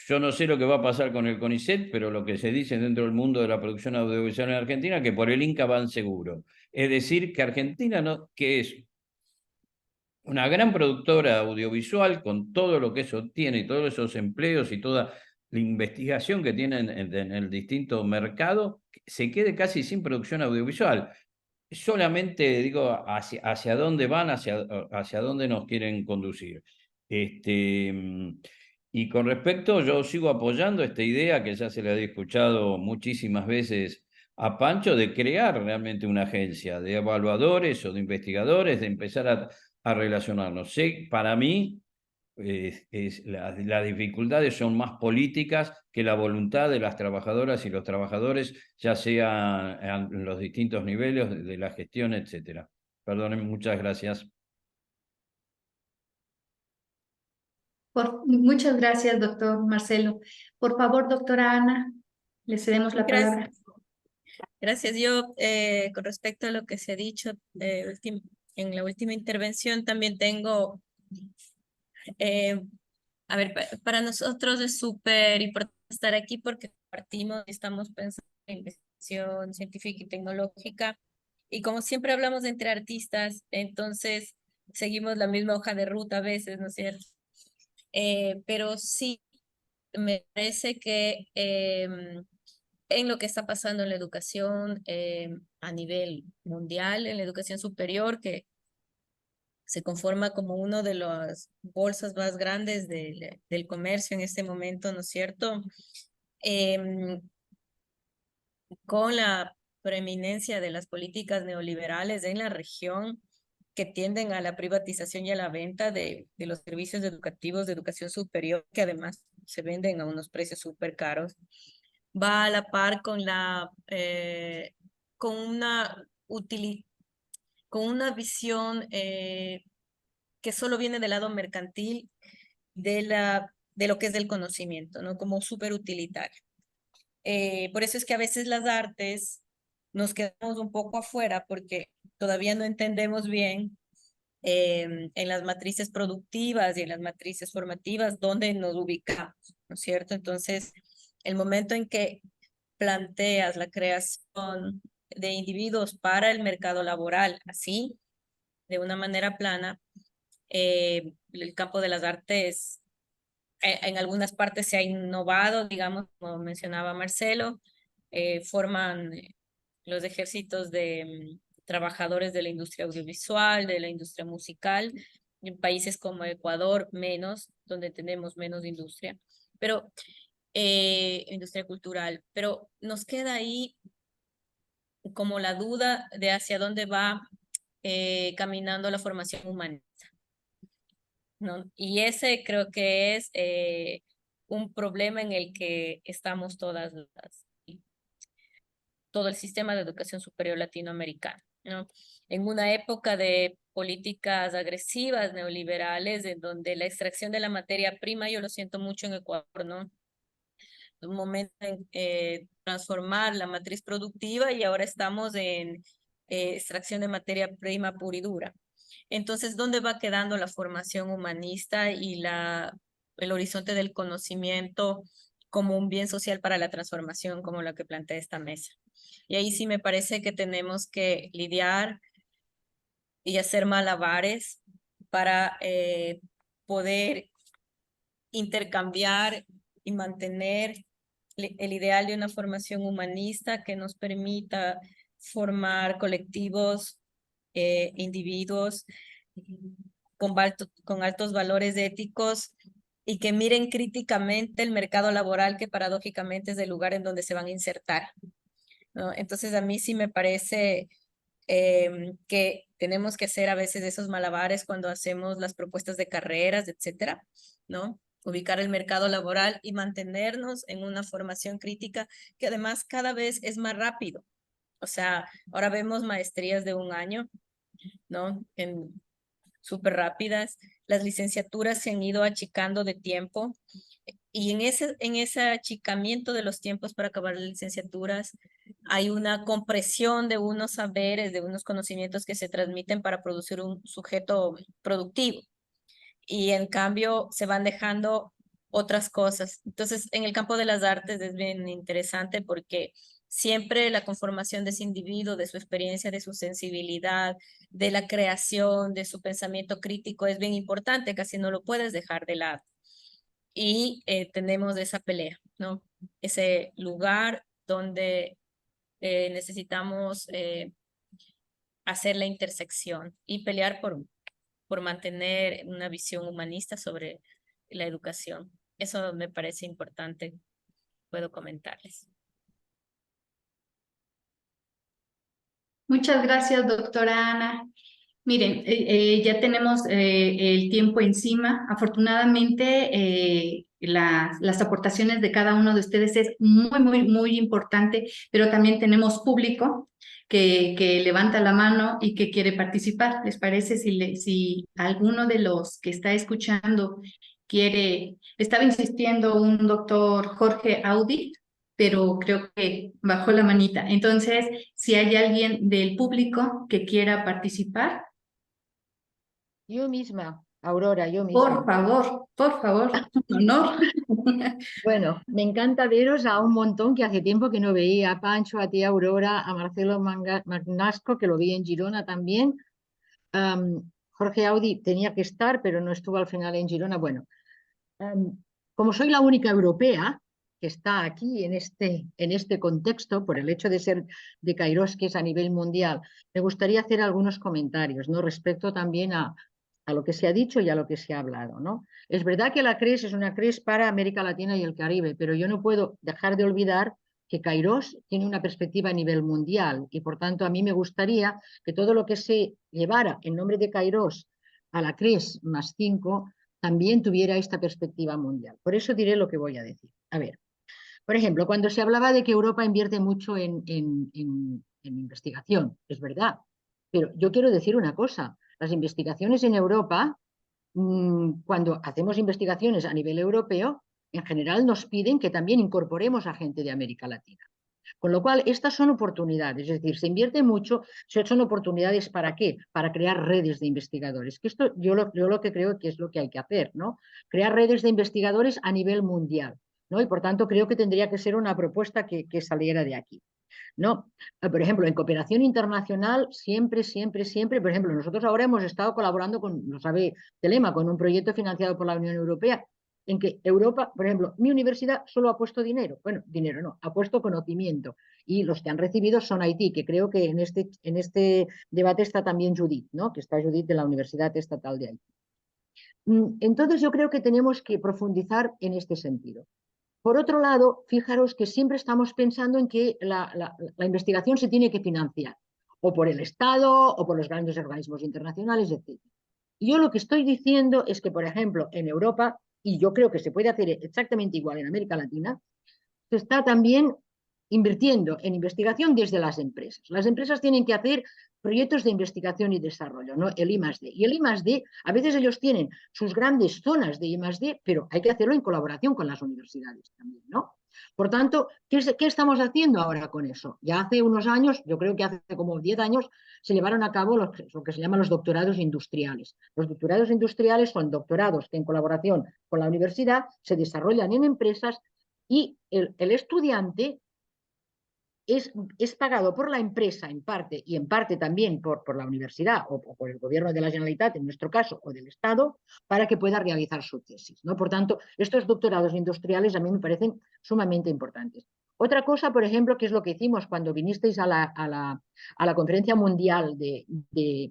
yo no sé lo que va a pasar con el CONICET, pero lo que se dice dentro del mundo de la producción audiovisual en Argentina, que por el INCA van seguro. Es decir, que Argentina, no, que es una gran productora audiovisual con todo lo que eso tiene y todos esos empleos y toda la investigación que tienen en el distinto mercado, se quede casi sin producción audiovisual. Solamente digo hacia dónde van, hacia dónde nos quieren conducir. Y con respecto, yo sigo apoyando esta idea que ya se le había escuchado muchísimas veces a Pancho, de crear realmente una agencia de evaluadores o de investigadores, de empezar a relacionarnos. Sé, para mí, las dificultades son más políticas que la voluntad de las trabajadoras y los trabajadores, ya sea en los distintos niveles de la gestión, etcétera. Perdonen, muchas gracias. Muchas gracias, doctor Marcelo. Por favor, doctora Ana, le cedemos la palabra. Gracias. Yo, con respecto a lo que se ha dicho en la última intervención, también tengo, a ver, para nosotros es súper importante estar aquí porque partimos y estamos pensando en investigación científica y tecnológica. Y como siempre hablamos entre artistas, entonces seguimos la misma hoja de ruta a veces, ¿no es cierto? Pero sí, me parece que en lo que está pasando en la educación a nivel mundial, en la educación superior, que se conforma como uno de las bolsas más grandes del comercio en este momento, ¿no es cierto? Con la preeminencia de las políticas neoliberales en la región que tienden a la privatización y a la venta de los servicios educativos de educación superior, que además se venden a unos precios súper caros, va a la par con con una visión que solo viene del lado mercantil de lo que es del conocimiento, ¿no? Como súper utilitario. Por eso es que a veces las artes nos quedamos un poco afuera porque todavía no entendemos bien en las matrices productivas y en las matrices formativas dónde nos ubicamos, ¿no es cierto? Entonces, el momento en que planteas la creación de individuos para el mercado laboral, así, de una manera plana, el campo de las artes en algunas partes se ha innovado, digamos, como mencionaba Marcelo, forman los ejércitos de trabajadores de la industria audiovisual, de la industria musical, En países como Ecuador, menos, donde tenemos menos industria, pero industria cultural. Pero nos queda ahí como la duda de hacia dónde va caminando la formación humanista, ¿no? Y ese creo que es un problema en el que estamos todo el sistema de educación superior latinoamericano, ¿no? En una época de políticas agresivas neoliberales, en donde la extracción de la materia prima, yo lo siento mucho en Ecuador, ¿no? Un momento en transformar la matriz productiva y ahora estamos en extracción de materia prima pura y dura. Entonces, ¿dónde va quedando la formación humanista y el horizonte del conocimiento como un bien social para la transformación, como la que plantea esta mesa? Y ahí sí me parece que tenemos que lidiar y hacer malabares para poder intercambiar y mantener el ideal de una formación humanista que nos permita formar colectivos, individuos con altos valores éticos y que miren críticamente el mercado laboral, que paradójicamente es el lugar en donde se van a insertar, ¿no? Entonces a mí sí me parece que tenemos que hacer a veces esos malabares cuando hacemos las propuestas de carreras, etcétera, ¿no? Ubicar el mercado laboral y mantenernos en una formación crítica que además cada vez es más rápido. O sea, ahora vemos maestrías de un año, ¿no? Súper rápidas. Las licenciaturas se han ido achicando de tiempo y en ese achicamiento de los tiempos para acabar las licenciaturas hay una compresión de unos saberes, de unos conocimientos que se transmiten para producir un sujeto productivo. Y en cambio se van dejando otras cosas. Entonces, en el campo de las artes es bien interesante porque siempre la conformación de ese individuo, de su experiencia, de su sensibilidad, de la creación, de su pensamiento crítico es bien importante, casi no lo puedes dejar de lado. Y tenemos esa pelea, ¿no? Ese lugar donde necesitamos hacer la intersección y pelear por mantener una visión humanista sobre la educación. Eso me parece importante, puedo comentarles. Muchas gracias, doctora Ana. Miren, ya tenemos el tiempo encima. Afortunadamente, las aportaciones de cada uno de ustedes es muy importante, pero también tenemos público que levanta la mano y que quiere participar. ¿Les parece si alguno de los que está escuchando quiere? Estaba insistiendo un doctor Jorge Audi, pero creo que bajó la manita. Entonces, si hay alguien del público que quiera participar. Yo misma, Aurora, yo misma. Por favor, un honor. Bueno, me encanta veros a un montón que hace tiempo que no veía a Pancho, a ti, Aurora, a Marcelo Magnasco, que lo vi en Girona también. Jorge Audi tenía que estar, pero no estuvo al final en Girona. Bueno, como soy la única europea que está aquí en este contexto, por el hecho de ser de Kairos, que es a nivel mundial, me gustaría hacer algunos comentarios, ¿no? Respecto también a lo que se ha dicho y a lo que se ha hablado, ¿no? Es verdad que la CRES es una CRES para América Latina y el Caribe, pero yo no puedo dejar de olvidar que Kairos tiene una perspectiva a nivel mundial y, por tanto, a mí me gustaría que todo lo que se llevara en nombre de Kairos a la CRES +5 también tuviera esta perspectiva mundial. Por eso diré lo que voy a decir. A ver, por ejemplo, cuando se hablaba de que Europa invierte mucho en investigación, es verdad, pero yo quiero decir una cosa, las investigaciones en Europa, cuando hacemos investigaciones a nivel europeo, en general nos piden que también incorporemos a gente de América Latina. Con lo cual, estas son oportunidades, es decir, se invierte mucho, son oportunidades ¿para qué? Para crear redes de investigadores, que esto yo lo que creo que es lo que hay que hacer, ¿no? Crear redes de investigadores a nivel mundial, ¿no? Y por tanto creo que tendría que ser una propuesta que saliera de aquí, ¿no? Por ejemplo, en cooperación internacional, siempre, por ejemplo, nosotros ahora hemos estado colaborando con, lo sabe Telema, con un proyecto financiado por la Unión Europea, en que Europa, por ejemplo, mi universidad solo ha puesto dinero, bueno, dinero no, ha puesto conocimiento, y los que han recibido son Haití, que creo que en este debate está también Judith, ¿no? Que está Judith de la Universidad Estatal de Haití. Entonces yo creo que tenemos que profundizar en este sentido. Por otro lado, fijaros que siempre estamos pensando en que la investigación se tiene que financiar, o por el Estado, o por los grandes organismos internacionales, etc. Y yo lo que estoy diciendo es que, por ejemplo, en Europa, y yo creo que se puede hacer exactamente igual en América Latina, se está también invirtiendo en investigación desde las empresas. Las empresas tienen que hacer proyectos de investigación y desarrollo, ¿no? El I+D. Y el I+D, a veces ellos tienen sus grandes zonas de I+D, pero hay que hacerlo en colaboración con las universidades también, ¿no? Por tanto, ¿qué estamos haciendo ahora con eso? Ya hace unos años, yo creo que hace como 10 años, se llevaron a cabo lo que se llaman los doctorados industriales. Los doctorados industriales son doctorados que en colaboración con la universidad se desarrollan en empresas y el estudiante es pagado por la empresa en parte y en parte también por la universidad o por el gobierno de la Generalitat, en nuestro caso, o del Estado, para que pueda realizar su tesis, ¿no? Por tanto, estos doctorados industriales a mí me parecen sumamente importantes. Otra cosa, por ejemplo, que es lo que hicimos cuando vinisteis a la Conferencia Mundial de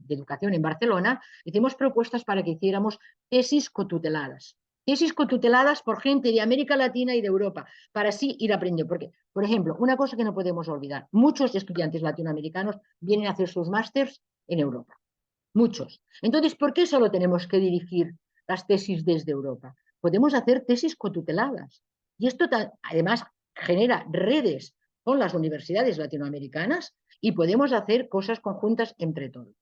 Educación en Barcelona, hicimos propuestas para que hiciéramos tesis cotuteladas. Tesis cotuteladas por gente de América Latina y de Europa, para así ir aprendiendo. Porque, por ejemplo, una cosa que no podemos olvidar, muchos estudiantes latinoamericanos vienen a hacer sus másters en Europa. Muchos. Entonces, ¿por qué solo tenemos que dirigir las tesis desde Europa? Podemos hacer tesis cotuteladas. Y esto además genera redes con las universidades latinoamericanas y podemos hacer cosas conjuntas entre todos.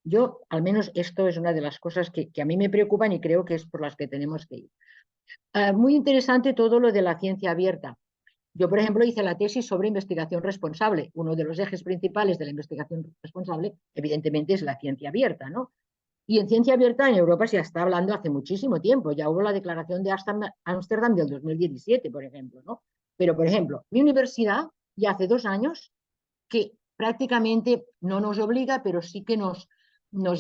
Yo, al menos, esto es una de las cosas que a mí me preocupan y creo que es por las que tenemos que ir. Muy interesante todo lo de la ciencia abierta. Yo, por ejemplo, hice la tesis sobre investigación responsable. Uno de los ejes principales de la investigación responsable, evidentemente, es la ciencia abierta, ¿no? Y en ciencia abierta en Europa se está hablando hace muchísimo tiempo. Ya hubo la declaración de Ámsterdam del 2017, por ejemplo, ¿no? Pero, por ejemplo, mi universidad ya hace 2 años que prácticamente no nos obliga, pero sí que nos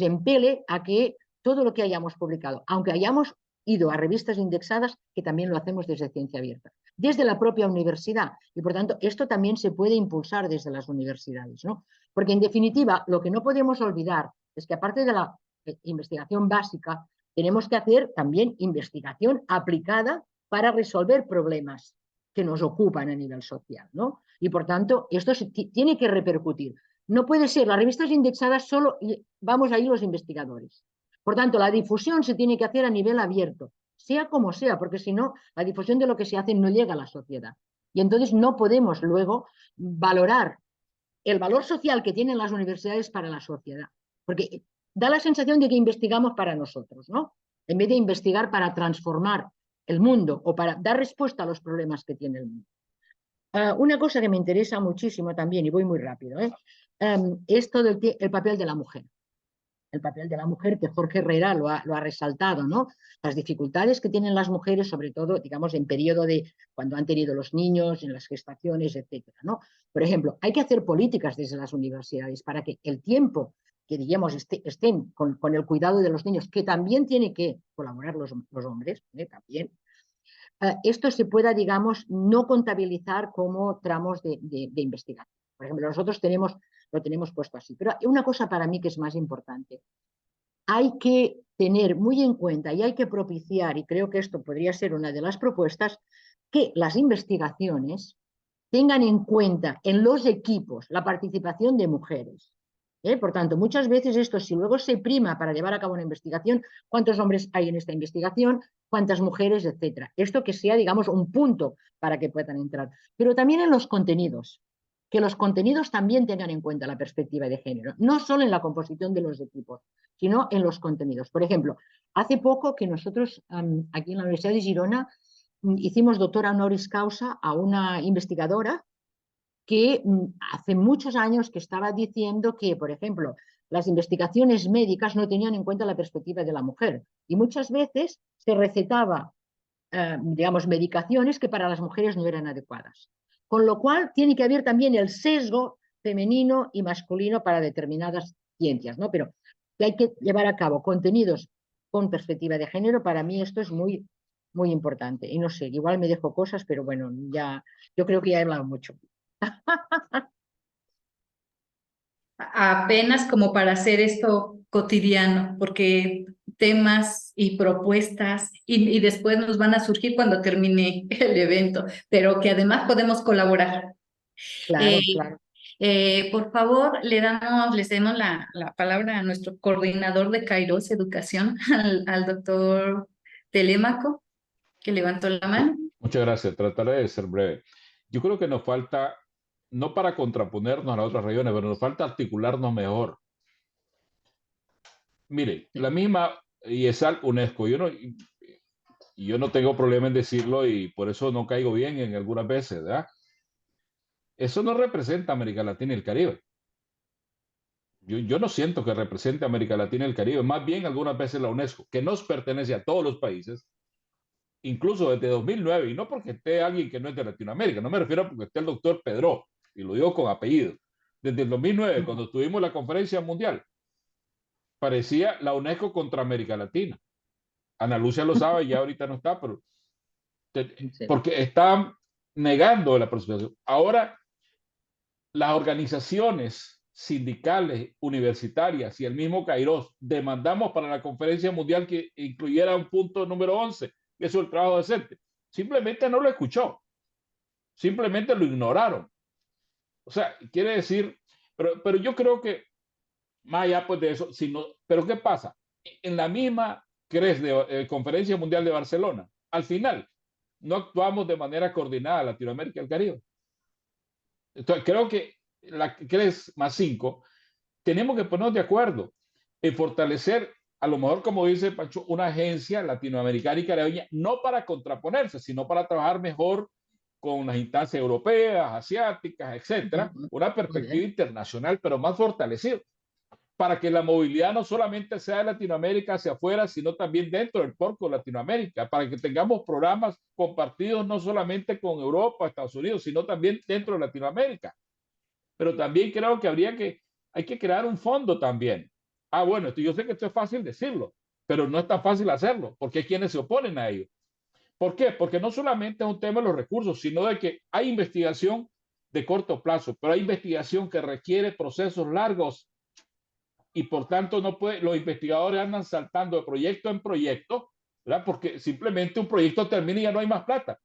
empele a que todo lo que hayamos publicado, aunque hayamos ido a revistas indexadas, que también lo hacemos desde Ciencia Abierta, desde la propia universidad. Y por tanto, esto también se puede impulsar desde las universidades, ¿no? Porque en definitiva, lo que no podemos olvidar es que aparte de la investigación básica, tenemos que hacer también investigación aplicada para resolver problemas que nos ocupan a nivel social, ¿no? Y por tanto, esto tiene que repercutir. No puede ser las revistas indexadas solo vamos ahí los investigadores. Por tanto, la difusión se tiene que hacer a nivel abierto, sea como sea, porque si no, la difusión de lo que se hace no llega a la sociedad. Y entonces no podemos luego valorar el valor social que tienen las universidades para la sociedad. Porque da la sensación de que investigamos para nosotros, ¿no? En vez de investigar para transformar el mundo o para dar respuesta a los problemas que tiene el mundo. Una cosa que me interesa muchísimo también, y voy muy rápido, es todo el papel de la mujer. El papel de la mujer, que Jorge Herrera lo ha resaltado, ¿no? Las dificultades que tienen las mujeres, sobre todo, digamos, en periodo de cuando han tenido los niños, en las gestaciones, etcétera, ¿no? Por ejemplo, hay que hacer políticas desde las universidades para que el tiempo que, digamos, estén con el cuidado de los niños, que también tienen que colaborar los hombres, también, esto se pueda, digamos, no contabilizar como tramos de investigación. Por ejemplo, nosotros lo tenemos puesto así. Pero una cosa para mí que es más importante. Hay que tener muy en cuenta y hay que propiciar, y creo que esto podría ser una de las propuestas, que las investigaciones tengan en cuenta en los equipos la participación de mujeres. Por tanto, muchas veces esto, si luego se prima para llevar a cabo una investigación, cuántos hombres hay en esta investigación, cuántas mujeres, etcétera. Esto que sea, digamos, un punto para que puedan entrar. Pero también en los contenidos, que los contenidos también tengan en cuenta la perspectiva de género, no solo en la composición de los equipos, sino en los contenidos. Por ejemplo, hace poco que nosotros aquí en la Universidad de Girona hicimos doctora honoris causa a una investigadora que hace muchos años que estaba diciendo que, por ejemplo, las investigaciones médicas no tenían en cuenta la perspectiva de la mujer y muchas veces se recetaba, digamos, medicaciones que para las mujeres no eran adecuadas. Con lo cual tiene que haber también el sesgo femenino y masculino para determinadas ciencias, ¿no? Pero que hay que llevar a cabo contenidos con perspectiva de género, para mí esto es muy, muy importante. Y no sé, igual me dejo cosas, pero bueno, ya, yo creo que ya he hablado mucho. Apenas como para hacer esto cotidiano, porque temas y propuestas y después nos van a surgir cuando termine el evento, pero que además podemos colaborar. Claro, claro. Por favor, les demos la palabra a nuestro coordinador de Kairos Educación, al doctor Telémaco, que levantó la mano. Muchas gracias. Trataré de ser breve. Yo creo que nos falta, no para contraponernos a las otras regiones, pero nos falta articularnos mejor. Mire, la misma IESAL UNESCO, yo no tengo problema en decirlo y por eso no caigo bien en algunas veces, ¿verdad? Eso no representa a América Latina y el Caribe. Yo no siento que represente a América Latina y el Caribe, más bien algunas veces la UNESCO, que nos pertenece a todos los países, incluso desde 2009, y no porque esté alguien que no es de Latinoamérica, no me refiero a porque esté el doctor Pedro, y lo digo con apellido. Desde el 2009, cuando tuvimos la conferencia mundial, parecía la UNESCO contra América Latina. Ana Lucia lo sabe, ya ahorita no está, pero porque están negando la participación. Ahora, las organizaciones sindicales, universitarias y el mismo Kairos demandamos para la conferencia mundial que incluyera un punto número 11, que es el trabajo decente. Simplemente no lo escuchó. Simplemente lo ignoraron. O sea, quiere decir, pero yo creo que más allá pues de eso, pero ¿qué pasa? En la misma Conferencia Mundial de Barcelona, al final, no actuamos de manera coordinada Latinoamérica y el Caribe. Entonces, creo que la CRES más 5, tenemos que ponernos de acuerdo en fortalecer, a lo mejor, como dice Pancho, una agencia latinoamericana y caribeña, no para contraponerse, sino para trabajar mejor con las instancias europeas, asiáticas, etcétera, una perspectiva internacional, pero más fortalecida, para que la movilidad no solamente sea de Latinoamérica hacia afuera, sino también dentro del porco de Latinoamérica, para que tengamos programas compartidos no solamente con Europa, Estados Unidos, sino también dentro de Latinoamérica. Pero también creo que hay que crear un fondo también. Bueno, yo sé que esto es fácil decirlo, pero no es tan fácil hacerlo, porque hay quienes se oponen a ello. ¿Por qué? Porque no solamente es un tema de los recursos, sino de que hay investigación de corto plazo, pero hay investigación que requiere procesos largos y por tanto los investigadores andan saltando de proyecto en proyecto, ¿verdad? Porque simplemente un proyecto termina y ya no hay más plata.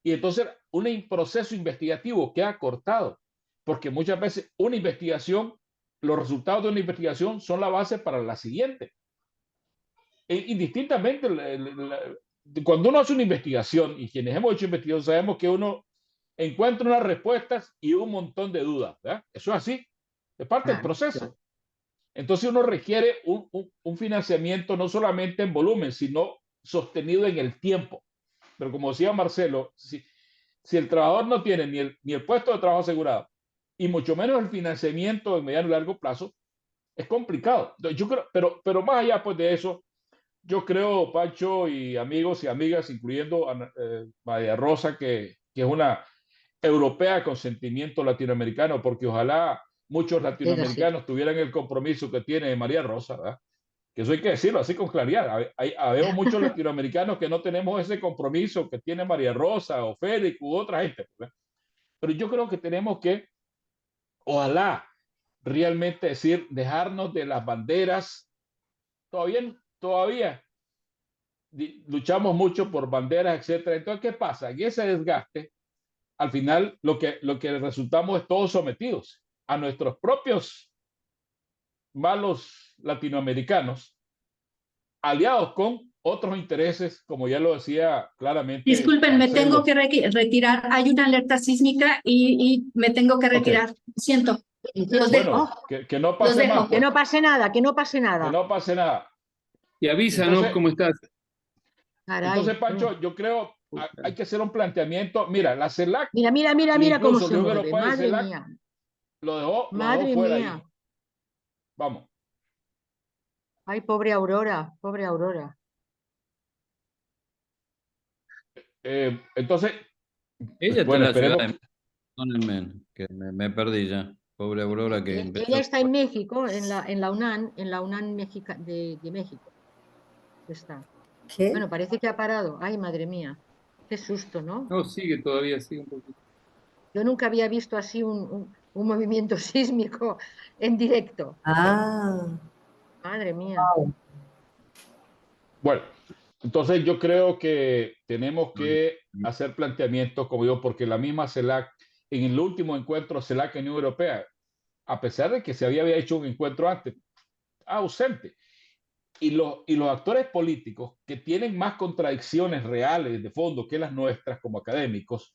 Y entonces un proceso investigativo queda cortado, porque muchas veces los resultados de una investigación son la base para la siguiente. Indistintamente, cuando uno hace una investigación, y quienes hemos hecho investigación sabemos que uno encuentra unas respuestas y un montón de dudas, ¿verdad? Eso es así, es parte del proceso. Entonces uno requiere un financiamiento no solamente en volumen, sino sostenido en el tiempo. Pero como decía Marcelo, si el trabajador no tiene ni el puesto de trabajo asegurado y mucho menos el financiamiento de mediano y largo plazo, es complicado. Yo creo, pero más allá pues, de eso, yo creo, Pancho y amigos y amigas, incluyendo a María Rosa, que es una europea con sentimiento latinoamericano, porque ojalá muchos latinoamericanos tuvieran el compromiso que tiene María Rosa, ¿verdad? Que eso hay que decirlo así con claridad. Habemos muchos latinoamericanos que no tenemos ese compromiso que tiene María Rosa o Félix u otra gente, ¿verdad? Pero yo creo que tenemos que, ojalá, realmente decir, dejarnos de las banderas. Todavía luchamos mucho por banderas, etcétera. Entonces, ¿qué pasa? En ese desgaste, al final lo que resultamos es todos sometidos a nuestros propios malos latinoamericanos, aliados con otros intereses, como ya lo decía claramente. Disculpen, me tengo que retirar. Hay una alerta sísmica y me tengo que retirar. Okay. Siento. Bueno, que no pase más. Que no pase nada, que no pase nada. Que no pase nada. Y avísanos cómo estás. Entonces, Pancho, yo creo hay que hacer un planteamiento. Mira, la CELAC. Mira cómo se mueve. Madre mía. Lo dejó Madre mía. Ahí. Vamos. Ay, pobre Aurora, pobre Aurora. Entonces, ella está en la ciudad perdónenme, que me perdí ya. Pobre Aurora que ella está en México, en la UNAM, de México. Está. ¿Qué? Bueno, parece que ha parado. Ay, madre mía. Qué susto, ¿no? No, sigue un poquito. Yo nunca había visto así un movimiento sísmico en directo. Ah. Madre mía. Wow. Bueno, entonces yo creo que tenemos que hacer planteamientos, como digo, porque la misma CELAC, en el último encuentro CELAC en Unión Europea, a pesar de que se había hecho un encuentro antes, ausente. Y los actores políticos que tienen más contradicciones reales de fondo que las nuestras como académicos,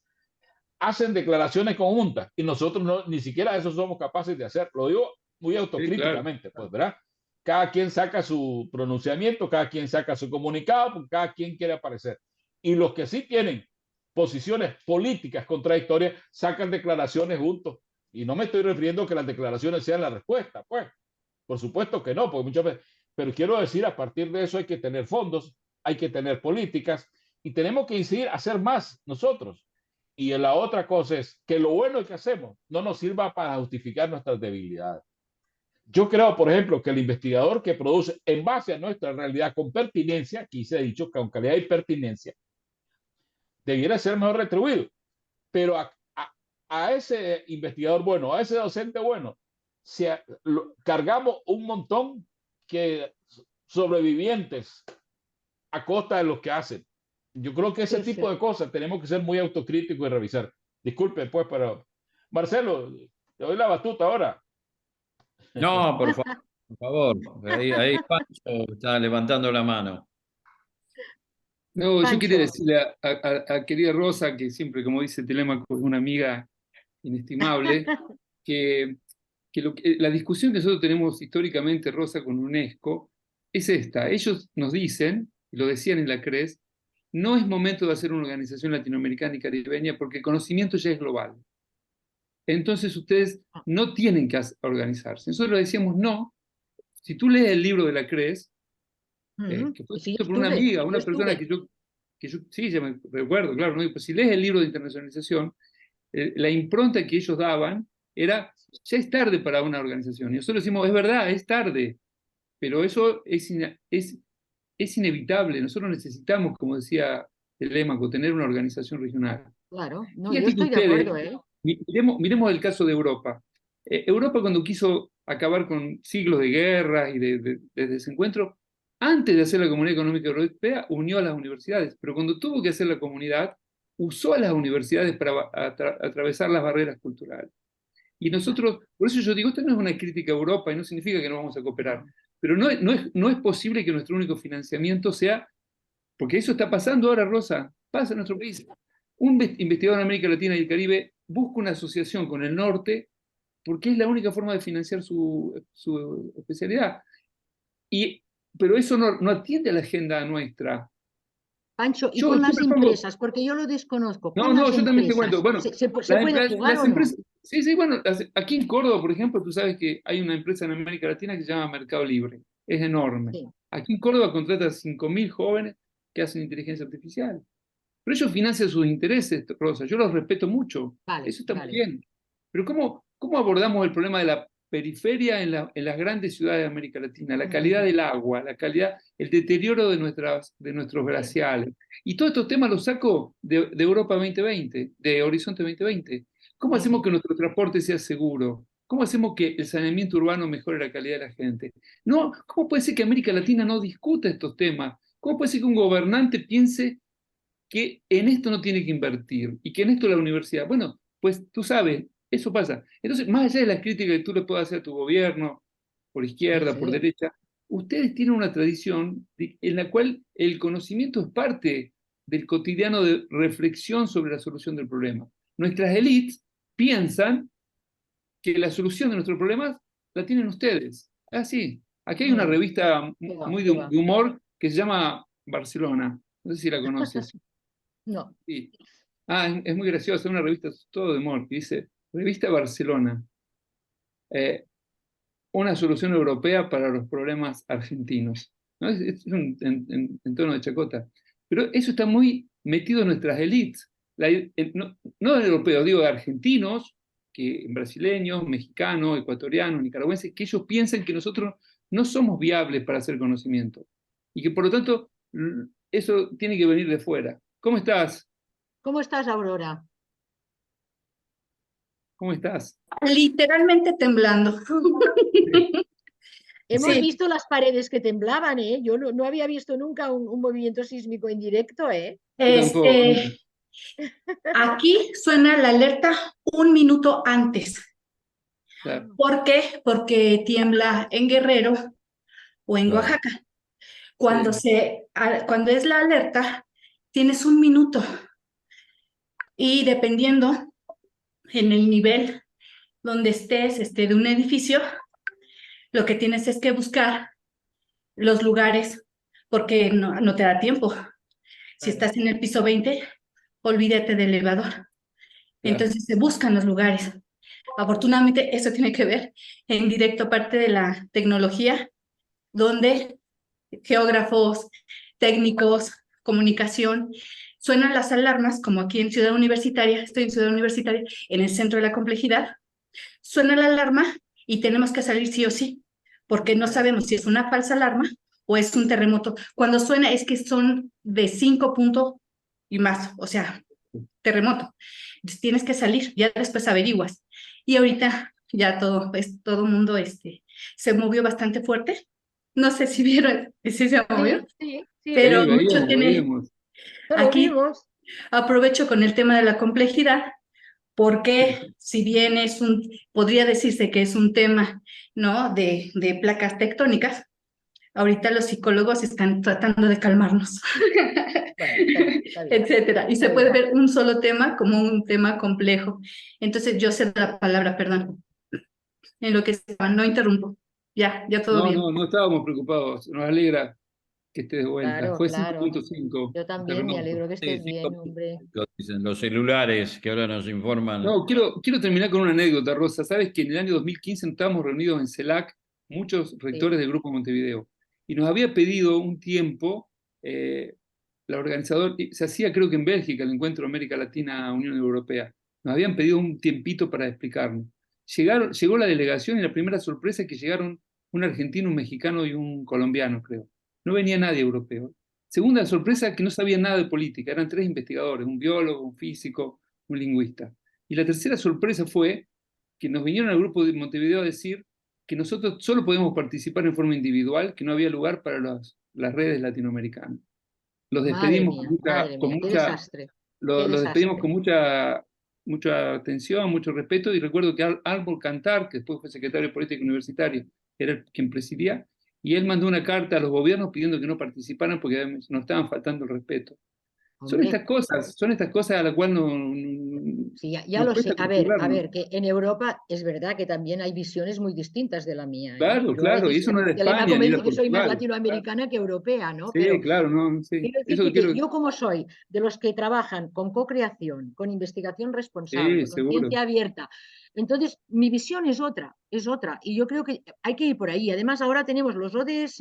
hacen declaraciones conjuntas y nosotros no, ni siquiera eso somos capaces de hacer. Lo digo muy autocríticamente, pues, ¿verdad? Cada quien saca su pronunciamiento, cada quien saca su comunicado, porque cada quien quiere aparecer. Y los que sí tienen posiciones políticas contradictorias sacan declaraciones juntos. Y no me estoy refiriendo a que las declaraciones sean la respuesta, pues. Por supuesto que no, porque muchas veces, pero quiero decir, a partir de eso hay que tener fondos, hay que tener políticas y tenemos que incidir, hacer más nosotros. Y la otra cosa es que lo bueno que hacemos no nos sirva para justificar nuestras debilidades. Yo creo, por ejemplo, que el investigador que produce en base a nuestra realidad con pertinencia, aquí se ha dicho que con calidad y pertinencia, debiera ser mejor retribuido. Pero a ese investigador bueno, a ese docente bueno, cargamos un montón que sobrevivientes a costa de los que hacen. Yo creo que ese tipo de cosas tenemos que ser muy autocríticos y revisar. Disculpe, pues, pero Marcelo, te doy la batuta ahora. No, por favor. Ahí Pancho está levantando la mano. No, yo quería Pancho. decirle a querida Rosa, que siempre, como dice Telémaco, es una amiga inestimable, que la discusión que nosotros tenemos históricamente, Rosa, con UNESCO, es esta. Ellos nos dicen, y lo decían en la CRES, no es momento de hacer una organización latinoamericana y caribeña porque el conocimiento ya es global. Entonces ustedes no tienen que organizarse. Nosotros decíamos, no, si tú lees el libro de la CRES, que fue escrito por una amiga, una persona que yo sí, ya me recuerdo, claro, ¿no? Pues si lees el libro de internacionalización, la impronta que ellos daban era, ya es tarde para una organización. Y nosotros decimos, es verdad, es tarde, pero eso es inevitable. Nosotros necesitamos, como decía Telémaco, tener una organización regional. Claro, no, Fíjate yo que estoy de ustedes, acuerdo, ¿eh? miremos el caso de Europa. Europa, cuando quiso acabar con siglos de guerra y de desencuentro, antes de hacer la Comunidad Económica Europea, unió a las universidades, pero cuando tuvo que hacer la comunidad, usó a las universidades para atravesar las barreras culturales. Y nosotros, por eso yo digo, esto no es una crítica a Europa y no significa que no vamos a cooperar, pero no es posible que nuestro único financiamiento sea, porque eso está pasando ahora, Rosa, pasa en nuestro país. Un investigador en América Latina y el Caribe busca una asociación con el norte porque es la única forma de financiar su especialidad. Pero eso no atiende a la agenda nuestra. Pancho, ¿y con las empresas? Porque yo lo desconozco. No, yo también te cuento. Bueno, ¿Se puede jugar o no? Sí, bueno, aquí en Córdoba, por ejemplo, tú sabes que hay una empresa en América Latina que se llama Mercado Libre. Es enorme. Sí. Aquí en Córdoba contrata a 5.000 jóvenes que hacen inteligencia artificial. Pero ellos financian sus intereses, Rosa. Yo los respeto mucho. Vale, eso está muy bien. Pero ¿cómo abordamos el problema de la periferia en las grandes ciudades de América Latina? La calidad del agua, el deterioro de nuestros glaciales. Y todos estos temas los saco de Europa 2020, de Horizonte 2020. ¿Cómo hacemos que nuestro transporte sea seguro? ¿Cómo hacemos que el saneamiento urbano mejore la calidad de la gente? No, ¿cómo puede ser que América Latina no discuta estos temas? ¿Cómo puede ser que un gobernante piense que en esto no tiene que invertir y que en esto la universidad? Bueno, pues tú sabes, eso pasa. Entonces, más allá de las críticas que tú le puedas hacer a tu gobierno, por izquierda, por derecha, ustedes tienen una tradición en la cual el conocimiento es parte del cotidiano de reflexión sobre la solución del problema. Nuestras élites piensan que la solución de nuestros problemas la tienen ustedes. Así. Aquí hay una revista muy de humor que se llama Barcelona. No sé si la conoces. No. Sí. Es muy graciosa, es una revista todo de humor, que dice, Revista Barcelona, una solución europea para los problemas argentinos. ¿No? Es en tono de chacota. Pero eso está muy metido en nuestras élites. No de europeos, digo de argentinos, brasileños, mexicanos, ecuatorianos, nicaragüenses, que ellos piensan que nosotros no somos viables para hacer conocimiento. Y que por lo tanto eso tiene que venir de fuera. ¿Cómo estás? ¿Cómo estás, Aurora? ¿Cómo estás? Literalmente temblando. Hemos Sí. visto las paredes que temblaban, ¿eh? Yo no había visto nunca un movimiento sísmico en directo, ¿eh? Yo tampoco, nunca. Aquí suena la alerta 1 minuto antes. Claro. ¿Por qué? Porque tiembla en Guerrero o en Claro. Oaxaca. Cuando, Sí. cuando es la alerta, tienes 1 minuto. Y dependiendo en el nivel donde estés de un edificio, lo que tienes es que buscar los lugares porque no te da tiempo. Si estás en el piso 20, olvídate del elevador. Claro. Entonces se buscan los lugares. Afortunadamente, eso tiene que ver en directo parte de la tecnología, donde geógrafos, técnicos, comunicación, suenan las alarmas, como aquí en Ciudad Universitaria, estoy en Ciudad Universitaria, en el centro de la complejidad, suena la alarma y tenemos que salir sí o sí, porque no sabemos si es una falsa alarma o es un terremoto. Cuando suena es que son de 5 puntos y más, o sea, terremoto. Entonces tienes que salir, ya después averiguas. Y ahorita ya todo mundo se movió bastante fuerte. No sé si vieron, si se movió, Sí, pero lo mucho tiene. Veíamos. Aquí vimos. aprovecho con el tema de la complejidad, porque si bien podría decirse que es un tema, ¿no?, de placas tectónicas, ahorita los psicólogos están tratando de calmarnos, Bueno, está bien. etcétera. Y se Está puede bien. ver un solo tema como un tema complejo. Entonces yo cedo la palabra, perdón, en lo que estaba, no interrumpo. Ya todo bien. No estábamos preocupados. Nos alegra que estés de vuelta. Claro, Fue claro. 5.5. Yo también me alegro que Sí, estés sí, bien, hombre. dicen los celulares que ahora nos informan. No, quiero terminar con una anécdota, Rosa. Sabes que en el año 2015 estábamos reunidos en CELAC, muchos rectores del Grupo Montevideo, y nos había pedido un tiempo, la organizadora, se hacía creo que en Bélgica, el Encuentro América Latina-Unión Europea, nos habían pedido un tiempito para explicarnos. Llegó la delegación y la primera sorpresa es que llegaron un argentino, un mexicano y un colombiano, creo. No venía nadie europeo. Segunda sorpresa, que no sabían nada de política, eran 3 investigadores, un biólogo, un físico, un lingüista. Y la tercera sorpresa fue que nos vinieron al grupo de Montevideo a decir que nosotros solo podíamos participar en forma individual, que no había lugar para las redes latinoamericanas. Los despedimos Madre mía, qué desastre. los despedimos con mucha atención, mucho respeto, y recuerdo que Árbol Cantar, que después fue secretario de Política Universitaria, era quien presidía, y él mandó una carta a los gobiernos pidiendo que no participaran porque nos estaban faltando el respeto. Son Hombre, estas cosas a las cuales sí, ya nos lo sé. cuesta A ver, acostumbrarnos. que en Europa es verdad que también hay visiones muy distintas de la mía, ¿eh? Claro, Yo a claro, y veces, eso no es de Elena España ni de comenta que soy más Portugal. latinoamericana que europea, ¿no? Sí, Pero claro, no, sí. quiero Eso decirte quiero. que yo como soy de los que trabajan con co-creación, con investigación responsable, Sí, con seguro. ciencia abierta, entonces mi visión es otra, y yo creo que hay que ir por ahí. Además ahora tenemos los ODS,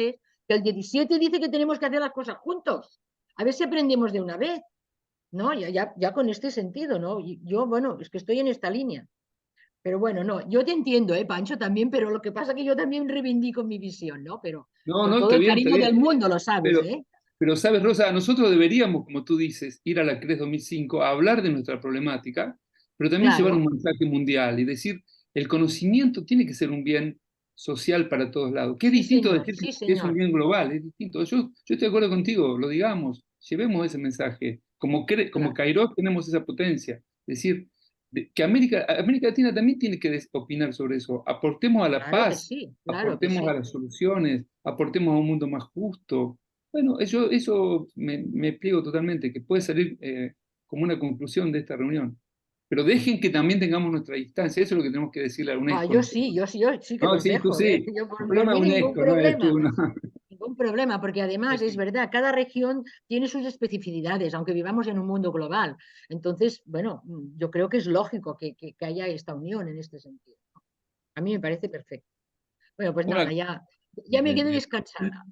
que el 17 dice que tenemos que hacer las cosas juntos, a ver si aprendemos de una vez, ¿no? Ya con este sentido, ¿no? Y yo, bueno, es que estoy en esta línea. Pero bueno, no, yo te entiendo, Pancho, también, pero lo que pasa es que yo también reivindico mi visión, ¿no? Pero No, con no, todo está el bien, está cariño del bien. mundo, lo sabes, ¿eh? Pero sabes, Rosa, nosotros deberíamos, como tú dices, ir a la CRES 2005 a hablar de nuestra problemática, pero también llevar Claro, un mensaje mundial y decir, el conocimiento tiene que ser un bien social para todos lados. Que es distinto decir sí, que es un señor. bien global, es distinto. Yo estoy de acuerdo contigo, lo digamos, llevemos ese mensaje. Como Claro. Kairos tenemos esa potencia. Es decir, que América Latina también tiene que opinar sobre eso. Aportemos a la Claro que paz, sí, claro que aportemos a sí. las soluciones, aportemos a un mundo más justo. Bueno, eso me pliego totalmente, que puede salir como una conclusión de esta reunión. Pero dejen que también tengamos nuestra distancia, eso es lo que tenemos que decirle a UNESCO. Yo sí que No, los sí, tú dejo, sí. Yo El por problema mí es ningún UNESCO, no es problema. tú, no. Ningún problema, porque además es verdad, cada región tiene sus especificidades, aunque vivamos en un mundo global. Entonces, bueno, yo creo que es lógico que haya esta unión en este sentido. A mí me parece perfecto. Bueno, pues Una, nada, ya me quedo descansada.